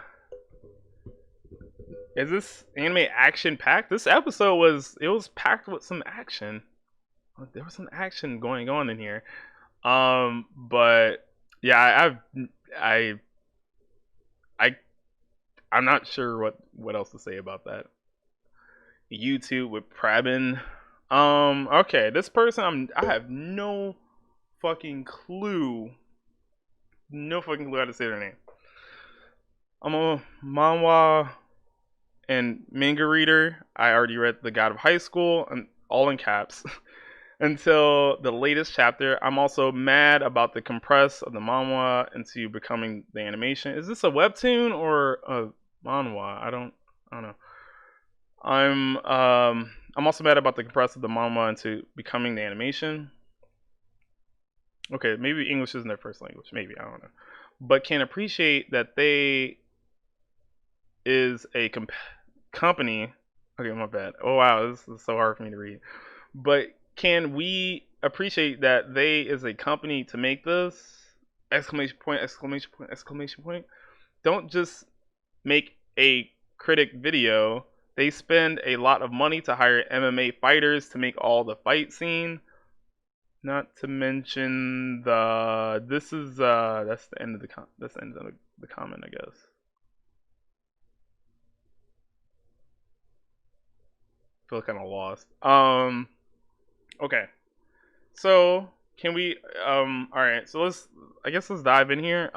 is this anime action-packed? This episode was packed with some action. There was some action going on in here. But yeah, I I I'm not sure what else to say about that. YouTube with Prabin. Okay, this person I have no fucking clue how to say their name. I'm a manhwa and manga reader. I already read The God of Highschool, and all in caps. until the latest chapter. I'm also mad about the compress of the manhwa into becoming the animation. Is this a webtoon or a manhwa? I don't know. I'm also mad about the compress of the manhwa into becoming the animation. Okay, maybe English isn't their first language. Maybe, I don't know. But can appreciate that they is a company. Okay, my bad. Oh wow, this is so hard for me to read. But can we appreciate that they is a company to make this? Exclamation point! Exclamation point! Exclamation point! Don't just make a critic video. They spend a lot of money to hire MMA fighters to make all the fight scene. Not to mention the this is that's the end of that's the end of the comment, I guess. Feel kind of lost. Okay. So can we all right, so let's dive in here.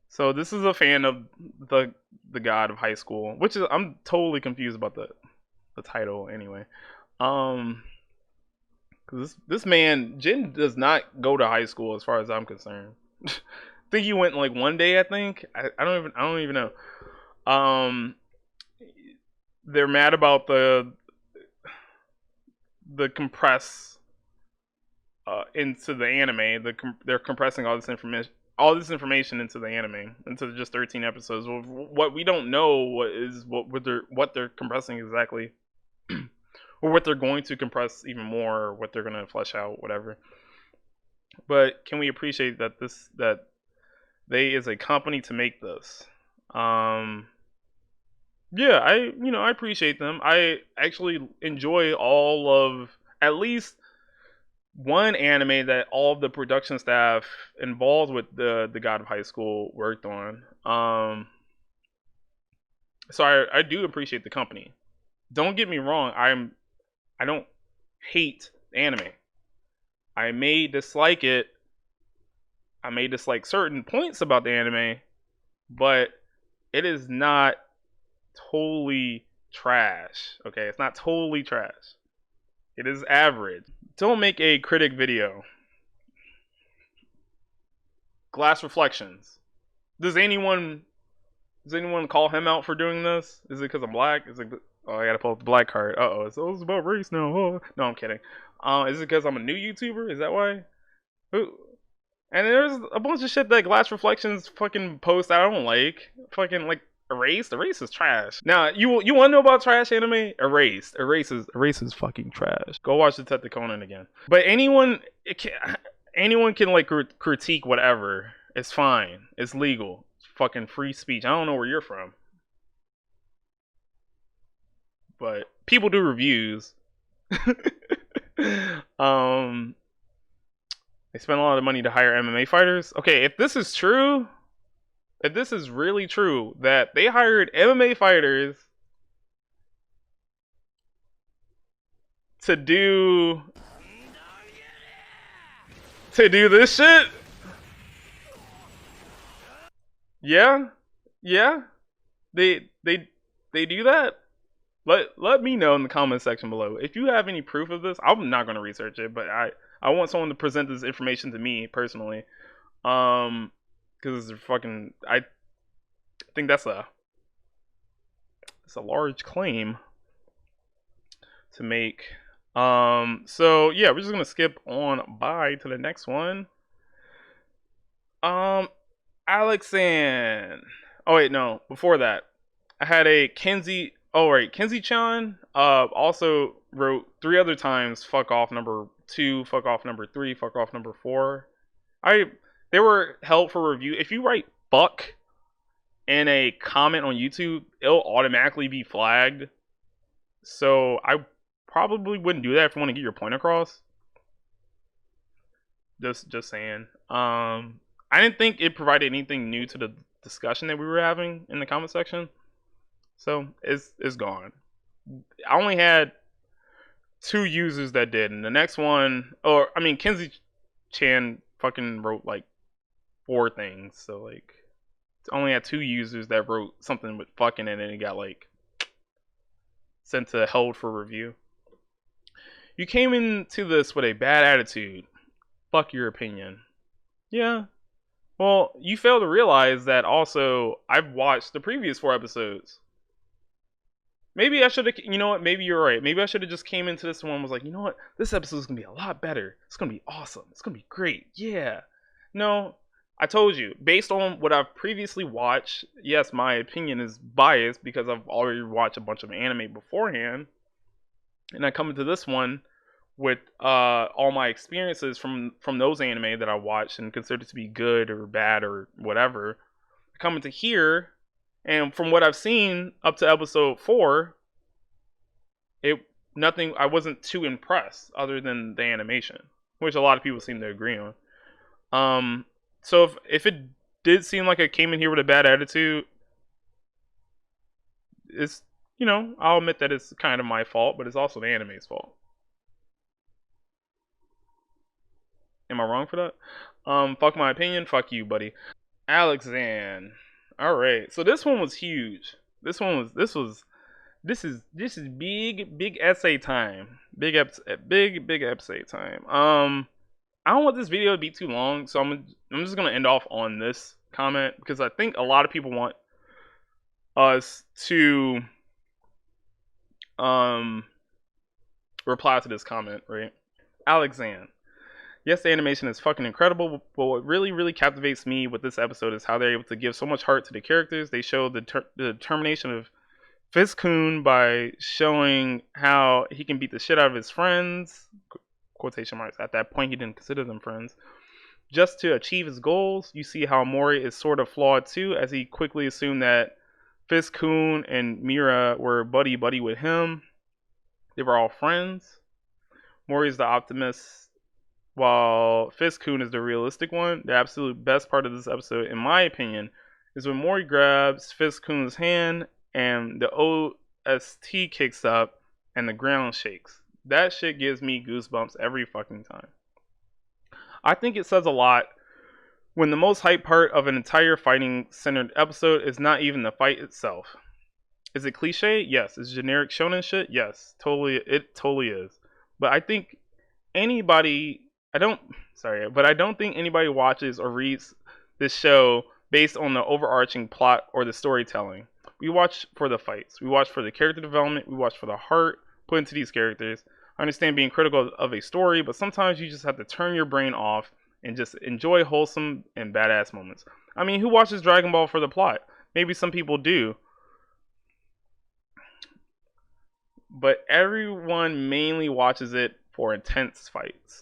So this is a fan of the God of Highschool, which is I'm totally confused about the title anyway. Cause this man Jin does not go to high school as far as I'm concerned. I think he went like one day. I think I don't even know. Um, they're mad about the compress into the anime. They're compressing all this information into the anime into just 13 episodes. What we don't know what they're compressing exactly, or what they're going to compress even more, or what they're going to flesh out, whatever. But can we appreciate that they is a company to make this? Yeah, I appreciate them. I actually enjoy all of at least one anime that all of the production staff involved with the God of Highschool worked on. So I do appreciate the company. Don't get me wrong. I don't hate anime. I may dislike it. I may dislike certain points about the anime, but it is not totally trash. Okay, it's not totally trash. It is average. Don't make a critic video. Glass reflections. Does anyone call him out for doing this? Is it because I'm black? Is it? Oh, I gotta pull up the black card. So it's about race now. Oh. No, I'm kidding. Is it because I'm a new YouTuber? Is that why? Who? And there's a bunch of shit that Glass Reflections fucking post I don't like. Fucking like Erased. Erased is trash. Now you want to know about trash anime? Erased. Erased is fucking trash. Go watch Detective Conan again. But anyone can like critique whatever. It's fine. It's legal. It's fucking free speech. I don't know where you're from, but people do reviews. um, they spend a lot of money to hire MMA fighters. Okay, if this is true, if this is really true, that they hired MMA fighters to do this shit, yeah, yeah, they do that. Let me know in the comment section below if you have any proof of this. I'm not gonna research it, but I want someone to present this information to me personally, because fucking I think that's a large claim to make. So yeah, we're just gonna skip on by to the next one. Alexan. Oh wait, no. Before that, I had a Kenzie. Oh right, Kenzie Chan. Also wrote 3 other times. Fuck off number 2. Fuck off number 3. Fuck off number 4. They were held for review. If you write fuck in a comment on YouTube, it'll automatically be flagged. So I probably wouldn't do that if you want to get your point across. Just saying. I didn't think it provided anything new to the discussion that we were having in the comment section. So it's gone. I only had 2 users that did, and the next one, Kenzie Chan fucking wrote like 4 things. So like, only had 2 users that wrote something with fucking in it and it got like sent to held for review. You came into this with a bad attitude. Fuck your opinion. Yeah. Well, you fail to realize that also I've watched the previous 4 episodes. Maybe I should have, you know what? Maybe you're right. Maybe I should have just came into this one and was like, you know what? This episode is gonna be a lot better. It's gonna be awesome. It's gonna be great. Yeah. No, I told you. Based on what I've previously watched, yes, my opinion is biased because I've already watched a bunch of anime beforehand, and I come into this one with all my experiences from those anime that I watched and considered to be good or bad or whatever. Coming to here, and from what I've seen up to episode 4, it nothing. I wasn't too impressed other than the animation, which a lot of people seem to agree on. So if it did seem like I came in here with a bad attitude, it's, I'll admit that it's kind of my fault, but it's also the anime's fault. Am I wrong for that? Fuck my opinion. Fuck you, buddy. Alexan. All right. So this one was huge. This is big essay time. Big essay time. I don't want this video to be too long, so I'm just gonna end off on this comment because I think a lot of people want us to reply to this comment, right? Alexan. Yes, the animation is fucking incredible, but what really captivates me with this episode is how they're able to give so much heart to the characters. They show the determination of Fiskun by showing how he can beat the shit out of his friends, quotation marks. At that point, he didn't consider them friends. Just to achieve his goals. You see how Mori is sort of flawed too, as he quickly assumed that Fiskun and Mira were buddy with him. They were all friends. Mori is the optimist, while Fiskun is the realistic one. The absolute best part of this episode, in my opinion, is when Mori grabs Fiskun's hand and the OST kicks up and the ground shakes. That shit gives me goosebumps every fucking time. I think it says a lot when the most hype part of an entire fighting centered episode is not even the fight itself. Is it cliche? Yes. Is it generic shonen shit? Yes. It totally is. But I think I don't think anybody watches or reads this show based on the overarching plot or the storytelling. We watch for the fights. We watch for the character development. We watch for the heart put into these characters. I understand being critical of a story, but sometimes you just have to turn your brain off and just enjoy wholesome and badass moments. I mean, who watches Dragon Ball for the plot? Maybe some people do. But everyone mainly watches it for intense fights.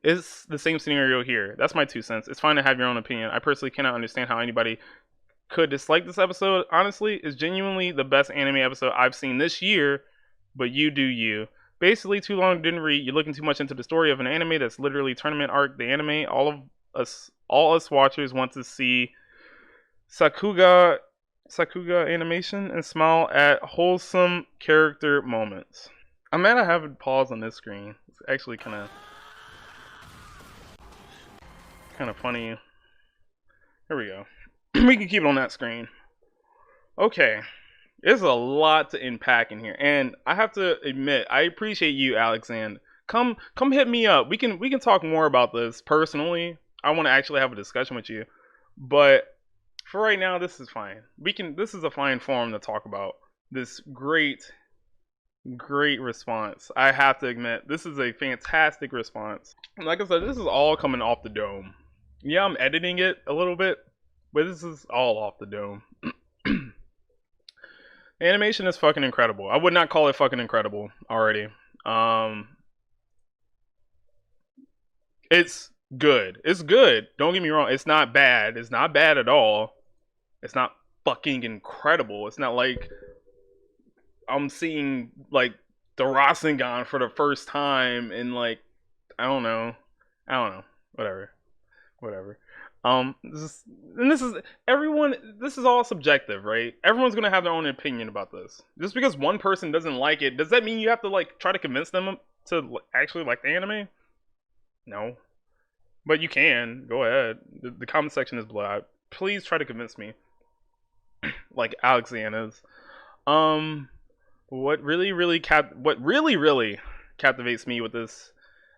It's the same scenario here. That's my 2 cents. It's fine to have your own opinion. I personally cannot understand how anybody could dislike this episode. Honestly, it's genuinely the best anime episode I've seen this year, but you do you. Basically, too long didn't read. You're looking too much into the story of an anime that's literally tournament arc. The anime, all us watchers want to see Sakuga animation and smile at wholesome character moments. I'm mad I haven't paused on this screen. It's actually kind of funny. Here we go. We can keep it on that screen. Okay. There's a lot to unpack in here, and I have to admit, I appreciate you, Alexander. Come hit me up. We can talk more about this personally. I want to actually have a discussion with you, but for right now, this is fine. This is a fine forum to talk about this great response. I have to admit, this is a fantastic response. Like I said, this is all coming off the dome. Yeah, I'm editing it a little bit, but this is all off the dome. The animation is fucking incredible. I would not call it fucking incredible already. It's good. It's good. Don't get me wrong. It's not bad. It's not bad at all. It's not fucking incredible. It's not like I'm seeing like the Rasengan for the first time in like I don't know. Whatever. This is all subjective, right? Everyone's gonna have their own opinion about this. Just because one person doesn't like it, does that mean you have to like try to convince them to actually like the anime? No, but you can go ahead. The comment section is below. Please try to convince me, like Alexander is. what really captivates me with this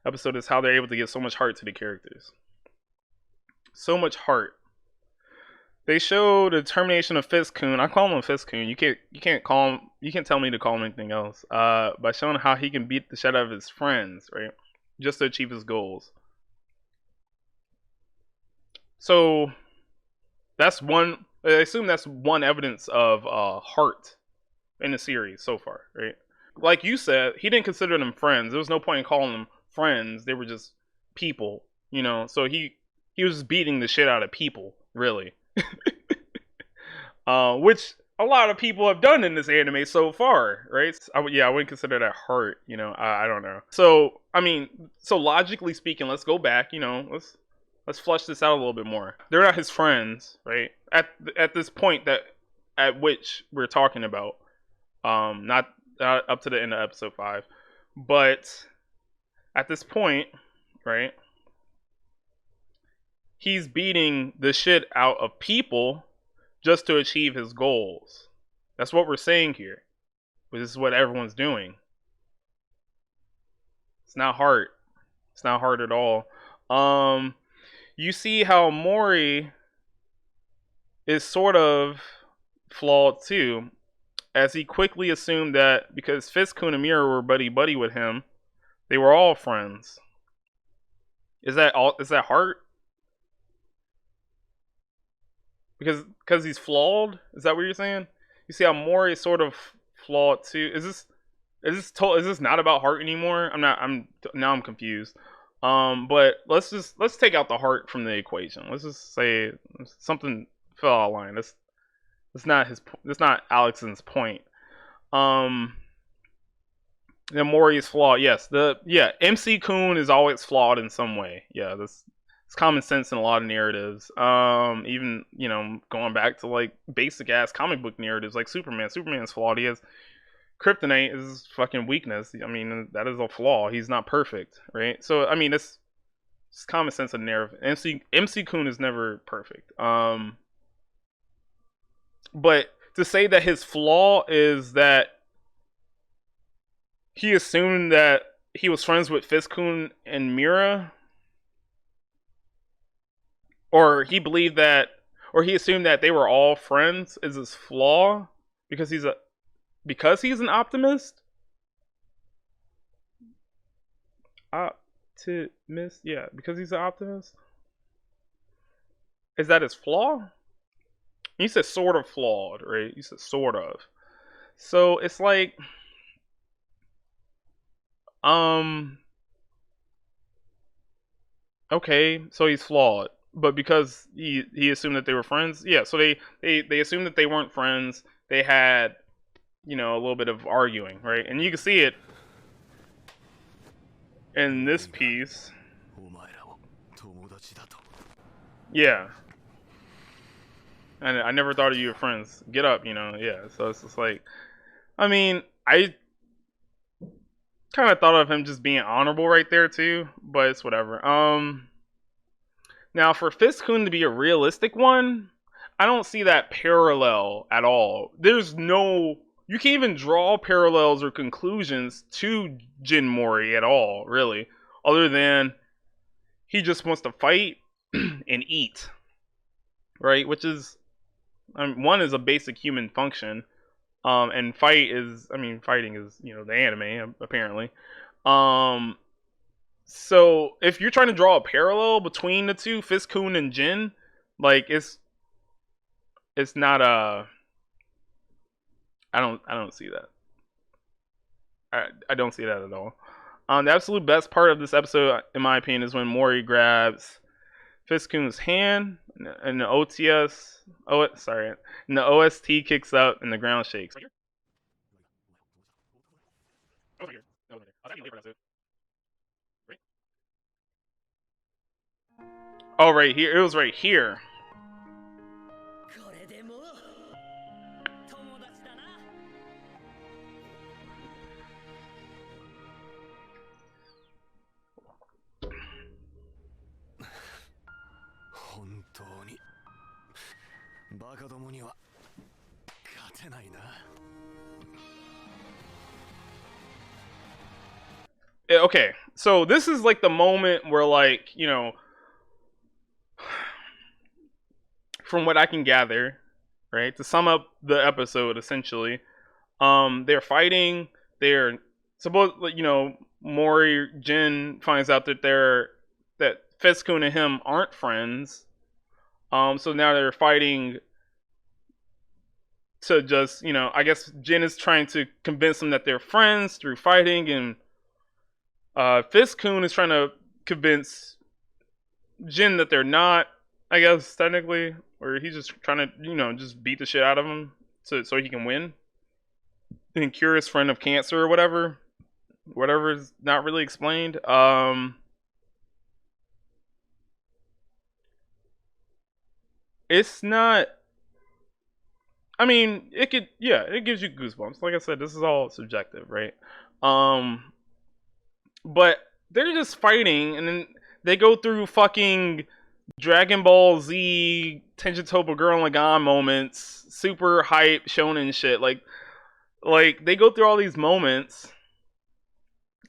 episode is how they're able to give so much heart to the characters. So much heart. They show the determination of Fiskun. I call him Fiskun. You can't tell me to call him anything else. By showing how he can beat the shit out of his friends, right? Just to achieve his goals. So that's one. I assume that's one evidence of heart in the series so far, right? Like you said, he didn't consider them friends. There was no point in calling them friends. They were just people, you know. So he was just beating the shit out of people, really. Which a lot of people have done in this anime so far, right? I wouldn't consider that heart, you know. I don't know. So I mean, so logically speaking, let's go back, you know. Let's flesh this out a little bit more. They're not his friends, right? At this point that at which we're talking about, not up to the end of episode 5, but at this point, right? He's beating the shit out of people just to achieve his goals. That's what we're saying here. But this is what everyone's doing. It's not hard. It's not hard at all. You see how Mori is sort of flawed too, as he quickly assumed that because Fiskun and Mira were buddy with him, they were all friends. Is that all? Is that heart? Because he's flawed? Is that what you're saying? You see how Mori is sort of flawed too. Is this not about heart anymore? I'm confused. But let's take out the heart from the equation. Let's just say something fell out of line. That's not Alex's point. The Mori is flawed. Yes, MC Kun is always flawed in some way. Yeah, it's common sense in a lot of narratives. Even, you know, going back to like basic ass comic book narratives like Superman. Superman's flawed. He has kryptonite is his fucking weakness. I mean, that is a flaw. He's not perfect, right? So I mean, it's common sense in narrative. MC Kun is never perfect. But to say that his flaw is that he assumed that he was friends with Fiskun and Mira, or he believed that, or he assumed that they were all friends, is his flaw because he's an optimist. Optimist, yeah, because he's an optimist. Is that his flaw? You said sort of flawed, right? You said sort of. So it's like, okay, so he's flawed, but because he assumed that they were friends, yeah. So they assumed that they weren't friends. They had, you know, a little bit of arguing, right? And you can see it in this piece. Yeah. And I never thought of you as friends. Get up, you know. Yeah. So it's just like, I mean, I kind of thought of him just being honorable right there too, but it's whatever. Now for Fiskun to be a realistic one, I don't see that parallel at all. You can't even draw parallels or conclusions to Jin Mori at all, really, other than he just wants to fight and eat, right? Which is, one is a basic human function, and fighting is, you know, the anime apparently. So if you're trying to draw a parallel between the two, Fiskun and Jin, like it's not a. I don't see that. I don't see that at all. The absolute best part of this episode, in my opinion, is when Mori grabs Fiskun's hand and the and the OST kicks up and the ground shakes. Oh, right here. It was right here. Okay, so this is like the moment where, like, from what I can gather, right, to sum up the episode, essentially, they're fighting. They're supposed, Mori Jin finds out that Fiskun and him aren't friends. So now they're fighting to just, I guess Jin is trying to convince them that they're friends through fighting, and Fiskun is trying to convince Jin that they're not. I guess technically, or he's just trying to, just beat the shit out of him so he can win and cure his friend of cancer or whatever. Whatever is not really explained. It's not. I mean, it could. Yeah, it gives you goosebumps. Like I said, this is all subjective, right? Um, but they're just fighting, and then they go through fucking Dragon Ball Z Tenjitoba Girl Lagann moments, super hype shonen shit. Like they go through all these moments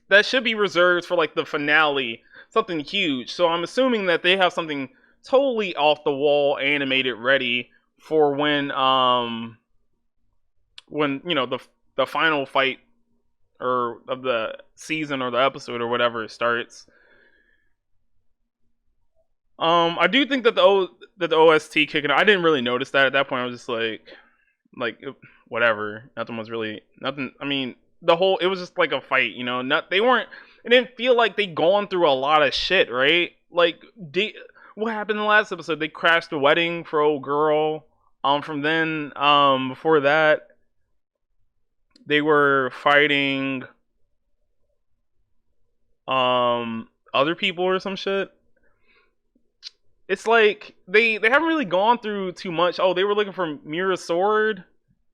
that should be reserved for like the finale, something huge. So I'm assuming that they have something totally off the wall animated ready for when the final fight or of the season or the episode or whatever starts. I do think that the OST kicking. I didn't really notice that at that point. I was just like whatever. Nothing was really nothing. I mean, the whole it was just like a fight. Not they weren't. It didn't feel like they gone through a lot of shit, right? Like, what happened in the last episode? They crashed the wedding for old girl. From then, before that, they were fighting other people or some shit. It's like they haven't really gone through too much. Oh, they were looking for Mira's sword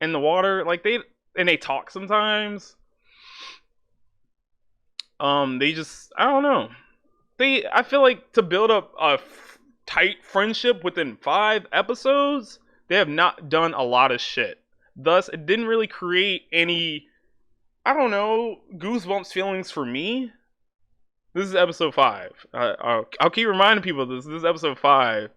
in the water. Like they talk sometimes. They just I don't know. I feel like to build up a tight friendship within 5 episodes, they have not done a lot of shit. Thus, it didn't really create any, I don't know, goosebumps feelings for me. This is episode 5. I'll keep reminding people this. This is episode 5,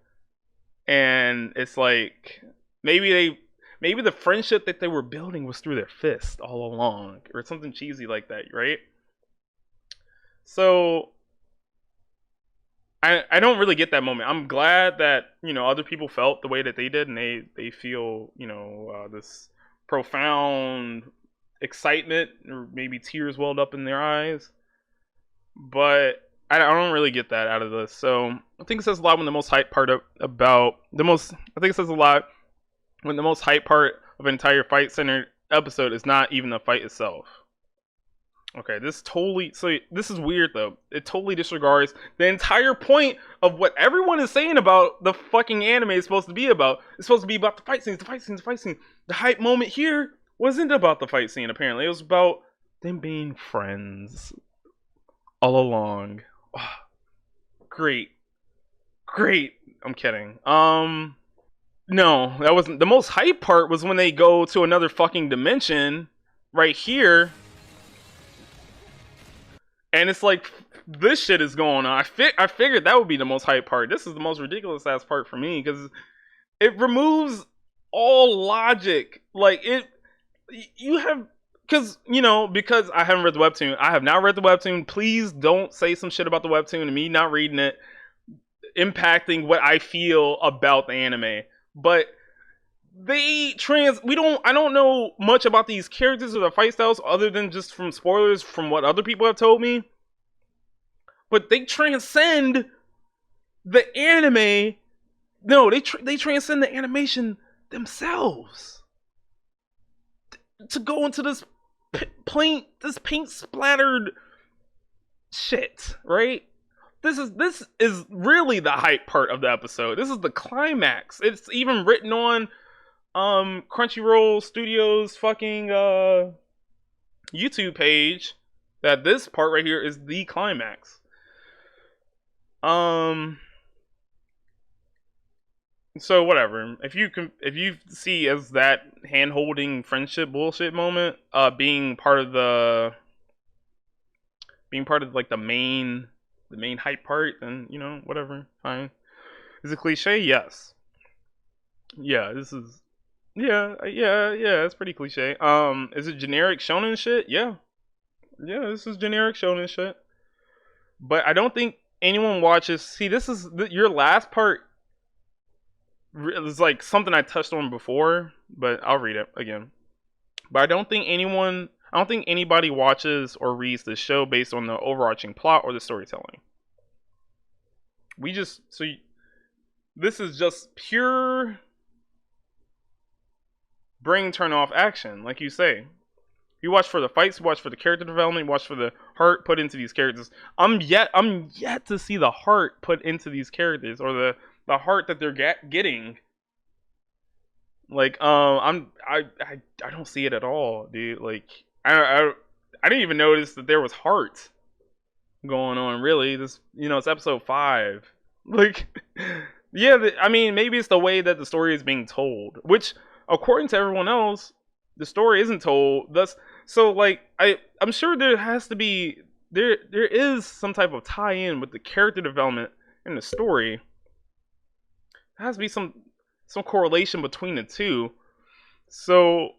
and it's like maybe the friendship that they were building was through their fist all along, or something cheesy like that, right? So I don't really get that moment. I'm glad that other people felt the way that they did, and they feel this profound excitement, or maybe tears welled up in their eyes. But I don't really get that out of this. So I think it says a lot when the most hype part about the most. I think it says a lot when the most hype part of an entire fight centered episode is not even the fight itself. Okay, this is weird though. It totally disregards the entire point of what everyone is saying about the fucking anime is supposed to be about. It's supposed to be about the fight scenes, the fight scenes, the fight scene. The hype moment here wasn't about the fight scene, apparently. It was about them being friends all along. Oh, great. Great. I'm kidding. No, that wasn't the most hype part was when they go to another fucking dimension right here. And it's like this shit is going on. I figured that would be the most hype part. This is the most ridiculous ass part for me because it removes all logic. Like you have because I haven't read the webtoon. I have not read the webtoon. Please don't say some shit about the webtoon and me not reading it impacting what I feel about the anime. But I don't know much about these characters or the fight styles other than just from spoilers from what other people have told me. But they transcend the anime. No, they transcend the animation themselves to go into this paint splattered shit, right? This is really the hype part of the episode. This is the climax. It's even written on Crunchyroll Studios fucking YouTube page that this part right here is the climax. So whatever. If you see as that hand holding friendship bullshit moment, being part of being part of like the main hype part, then whatever, fine. Is it cliche? Yes. Yeah, this is yeah, it's pretty cliche. Is it generic shonen shit? Yeah. Yeah, this is generic shonen shit. But I don't think anyone watches. See, this is your last part is like something I touched on before, but I'll read it again. But I don't think anybody watches or reads the show based on the overarching plot or the storytelling. We just this is just pure brain turn off action, like you say. You watch for the fights, you watch for the character development, you watch for the heart put into these characters. I'm yet to see the heart put into these characters, or the heart that they're getting. Like I don't see it at all, dude. Like I didn't even notice that there was heart going on. Really, this it's episode 5. Like yeah, I mean maybe it's the way that the story is being told, which according to everyone else, the story isn't told. Thus, so like I'm sure there has to be there is some type of tie-in with the character development and the story. There has to be some correlation between the two. So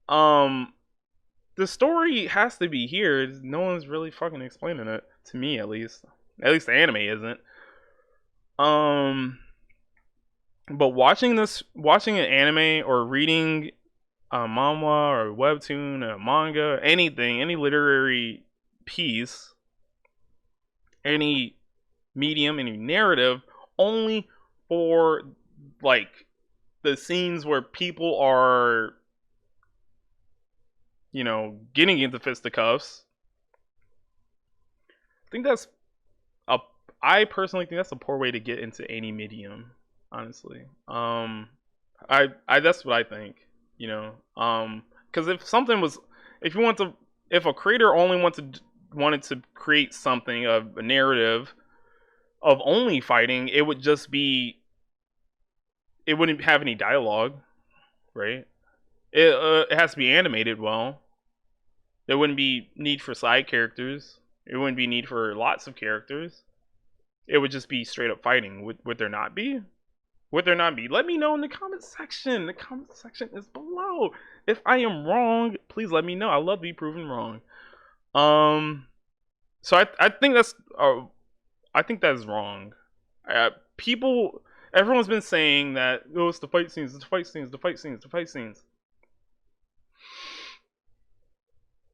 um the story has to be here. No one's really fucking explaining it to me, at least. At least the anime isn't. Um but watching an anime or reading a manhwa or a webtoon, a manga, anything, any literary piece, any medium, any narrative, only for like the scenes where people are, getting into fisticuffs. I think that's a. I personally think that's a poor way to get into any medium. Honestly, I that's what I think. Because if something was, if you want to, if a creator only wanted to create something of a narrative of only fighting, it would just be, it wouldn't have any dialogue, right? It has to be animated well. There wouldn't be need for side characters. It wouldn't be need for lots of characters. It would just be straight up fighting. Would there not be? Would there not be? Let me know in the comment section. The comment section is below. If I am wrong, please let me know. I love to be proven wrong. So I think that's wrong. People, everyone's been saying that it's the fight scenes, the fight scenes, the fight scenes, the fight scenes.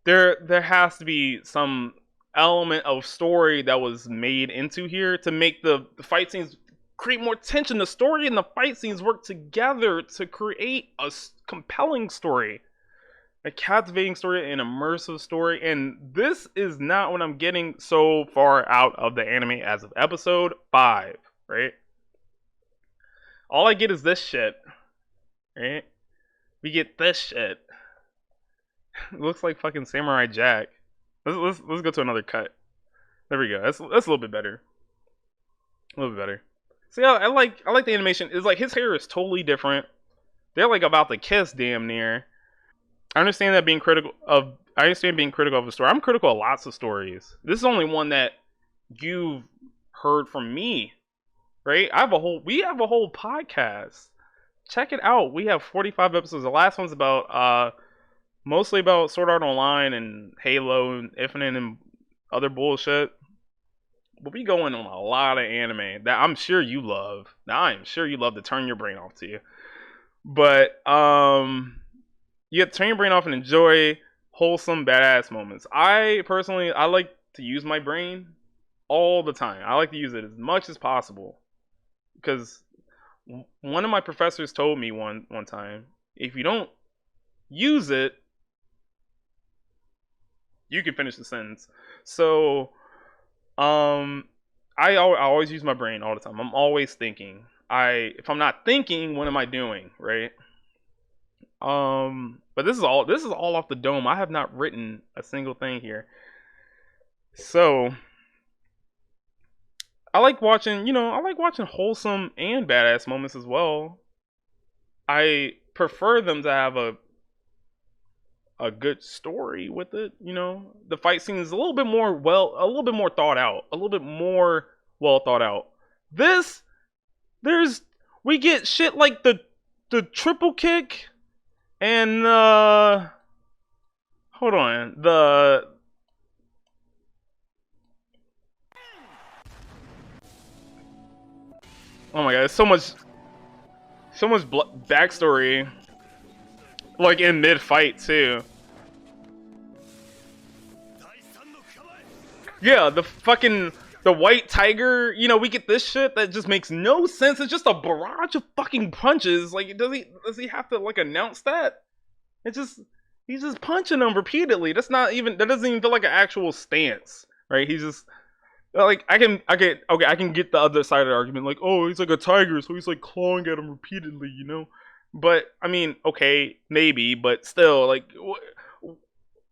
There has to be some element of story that was made into here to make the fight scenes create more tension. The story and the fight scenes work together to create a compelling story, a captivating story, an immersive story, and this is not what I'm getting so far out of the anime as of episode 5, right? All I get is this shit, right? We get this shit. It looks like fucking Samurai Jack. Let's go to another cut. There we go. That's a little bit better. A little bit better. See, I like the animation. It's like his hair is totally different. They're like about to kiss, damn near. I understand being critical of the story. I'm critical of lots of stories. This is only one that you've heard from me, right? We have a whole podcast. Check it out. We have 45 episodes. The last one's about mostly about Sword Art Online and Halo and Infinite and other bullshit. But we go in on a lot of anime that I'm sure you love. Now I'm sure you love to turn your brain off to you. But you have to turn your brain off and enjoy wholesome badass moments. I personally like to use my brain all the time. I like to use it as much as possible. Because one of my professors told me one time, if you don't use it, you can finish the sentence. So, I always use my brain all the time. I'm always thinking. If I'm not thinking, what am I doing, right? But this is all off the dome. I have not written a single thing here. So, I like watching wholesome and badass moments as well. I prefer them to have a a good story with it. You know, the fight scene is a little bit more a little bit more thought out, a little bit more well thought out. This, there's, we get shit like the triple kick and hold on, oh my god, so much backstory, like in mid fight too. Yeah, the white tiger. You know, we get this shit that just makes no sense. It's just a barrage of fucking punches. Like, does he have to like announce that? It just he's just punching them repeatedly. That doesn't even feel like an actual stance, right? He's just like I can get the other side of the argument, like, oh, he's like a tiger, so he's like clawing at him repeatedly, you know. But I mean, okay, maybe, but still, like,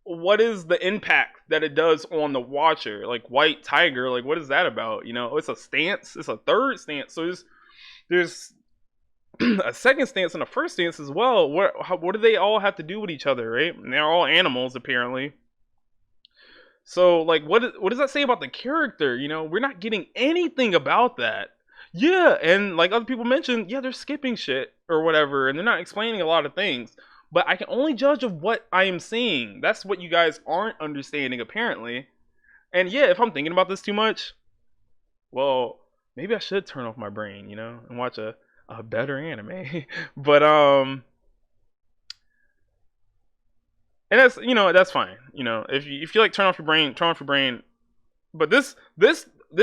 what is the impact that it does on the watcher? Like white tiger, like what is that about? You know, it's a stance, it's a third stance, so there's a second stance and a first stance as well. What do they all have to do with each other, right? And they're all animals apparently. So, like, what does that say about the character? You know, we're not getting anything about that. Yeah, and like other people mentioned, yeah, they're skipping shit or whatever, and they're not explaining a lot of things. But I can only judge of what I am seeing. That's what you guys aren't understanding, apparently. And yeah, if I'm thinking about this too much, well, maybe I should turn off my brain, you know, and watch a better anime. But and that's fine. You know, if you like turn off your brain, turn off your brain. But this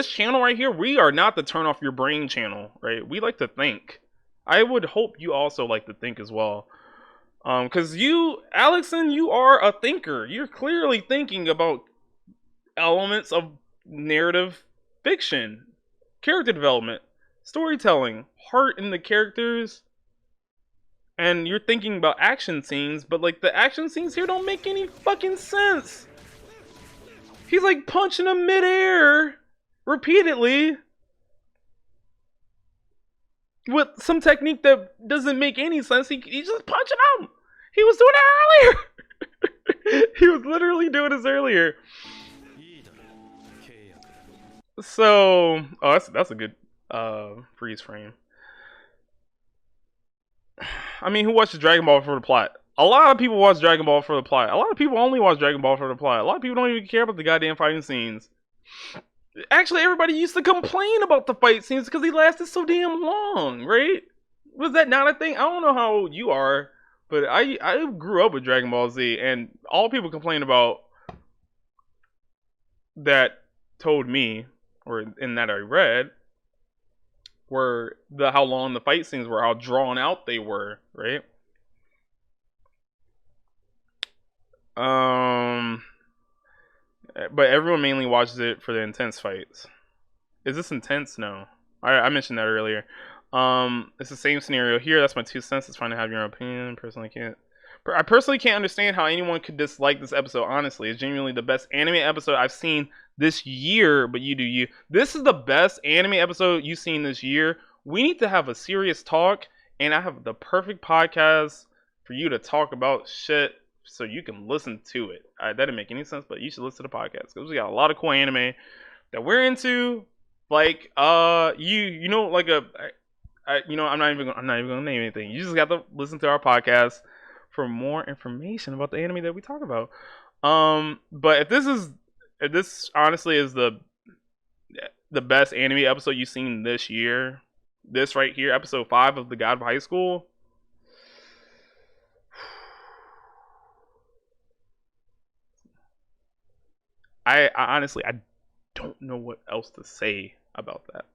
channel right here, we are not the turn off your brain channel, right? We like to think. I would hope you also like to think as well. Because you, Alexon, you are a thinker. You're clearly thinking about elements of narrative fiction, character development, storytelling, heart in the characters, and you're thinking about action scenes, but like the action scenes here don't make any fucking sense. He's like punching him midair repeatedly with some technique that doesn't make any sense. He's just punching him. He was doing it earlier. He was literally doing this earlier. So, oh, that's a good freeze frame. I mean, who watches Dragon Ball for the plot? A lot of people watch Dragon Ball for the plot. A lot of people only watch Dragon Ball for the plot. A lot of people don't even care about the goddamn fighting scenes. Actually, everybody used to complain about the fight scenes because they lasted so damn long, right? Was that not a thing? I don't know how old you are, but I grew up with Dragon Ball Z, and all people complain about that told me, or in that I read, were how long the fight scenes were, how drawn out they were, right? But everyone mainly watches it for the intense fights. Is this intense? No. I mentioned that earlier. It's the same scenario here. That's my 2 cents. It's fine to have your own opinion. I personally can't understand how anyone could dislike this episode. Honestly, it's genuinely the best anime episode I've seen this year. But you do you. This is the best anime episode you've seen this year. We need to have a serious talk, and I have the perfect podcast for you to talk about shit, so you can listen to it. That didn't make any sense, but you should listen to the podcast because we got a lot of cool anime that we're into. Like you know, like I'm not even gonna name anything. You just got to listen to our podcast for more information about the anime that we talk about. But if this honestly is the best anime episode you've seen this year, this right here, episode 5 of the God of Highschool. I honestly don't know what else to say about that.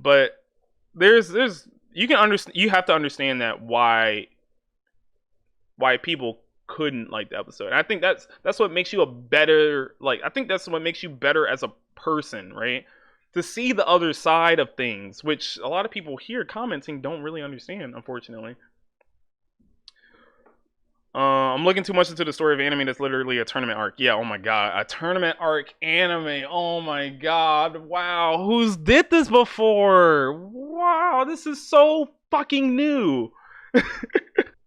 But there's you can understand. You have to understand that why people couldn't like the episode. And I think that's what makes you a better, like, I think that's what makes you better as a person, right? To see the other side of things, which a lot of people here commenting don't really understand, unfortunately. I'm looking too much into the story of anime that's literally a tournament arc. Yeah, oh my god, a tournament arc anime. Oh my god, wow. Who's did this before? Wow, this is so fucking new.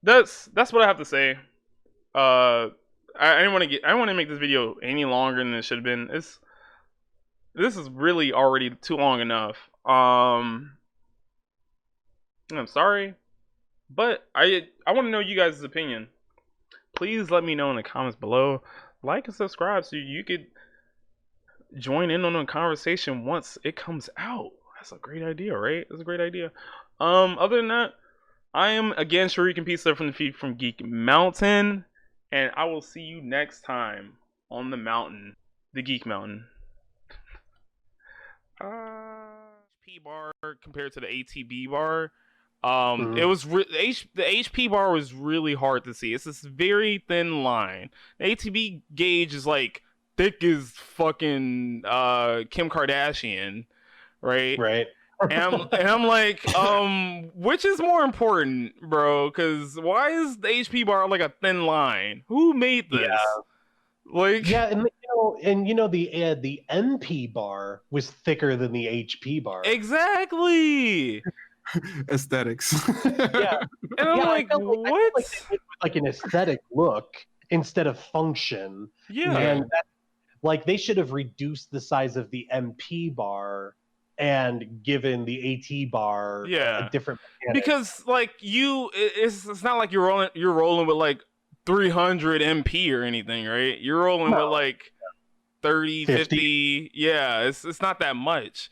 that's what I have to say. I didn't want to get. I don't want to make this video any longer than it should have been. This is really already too long enough. I'm sorry, but I want to know you guys' opinion. Please let me know in the comments below. Like and subscribe so you could join in on the conversation once it comes out. That's a great idea, right? That's a great idea. Other than that, I am again Shuriken Pizza from the feed from Geek Mountain, and I will see you next time on the mountain, the Geek Mountain. HP bar compared to the ATB bar. It was the HP bar was really hard to see. It's this very thin line. The ATB gauge is like thick as fucking Kim Kardashian, right? Right. And I'm like, which is more important, bro? Because why is the HP bar like a thin line? Who made this? Yeah. Like, yeah, and the MP bar was thicker than the HP bar. Exactly. Aesthetics. Yeah, and I'm like, what? I felt like they went with like an aesthetic look instead of function. Yeah, and like they should have reduced the size of the MP bar and given the AT bar a different mechanic. Because like it's not like you're rolling with like 300 MP or anything, right? You're rolling with like 30, 50. Yeah, it's not that much.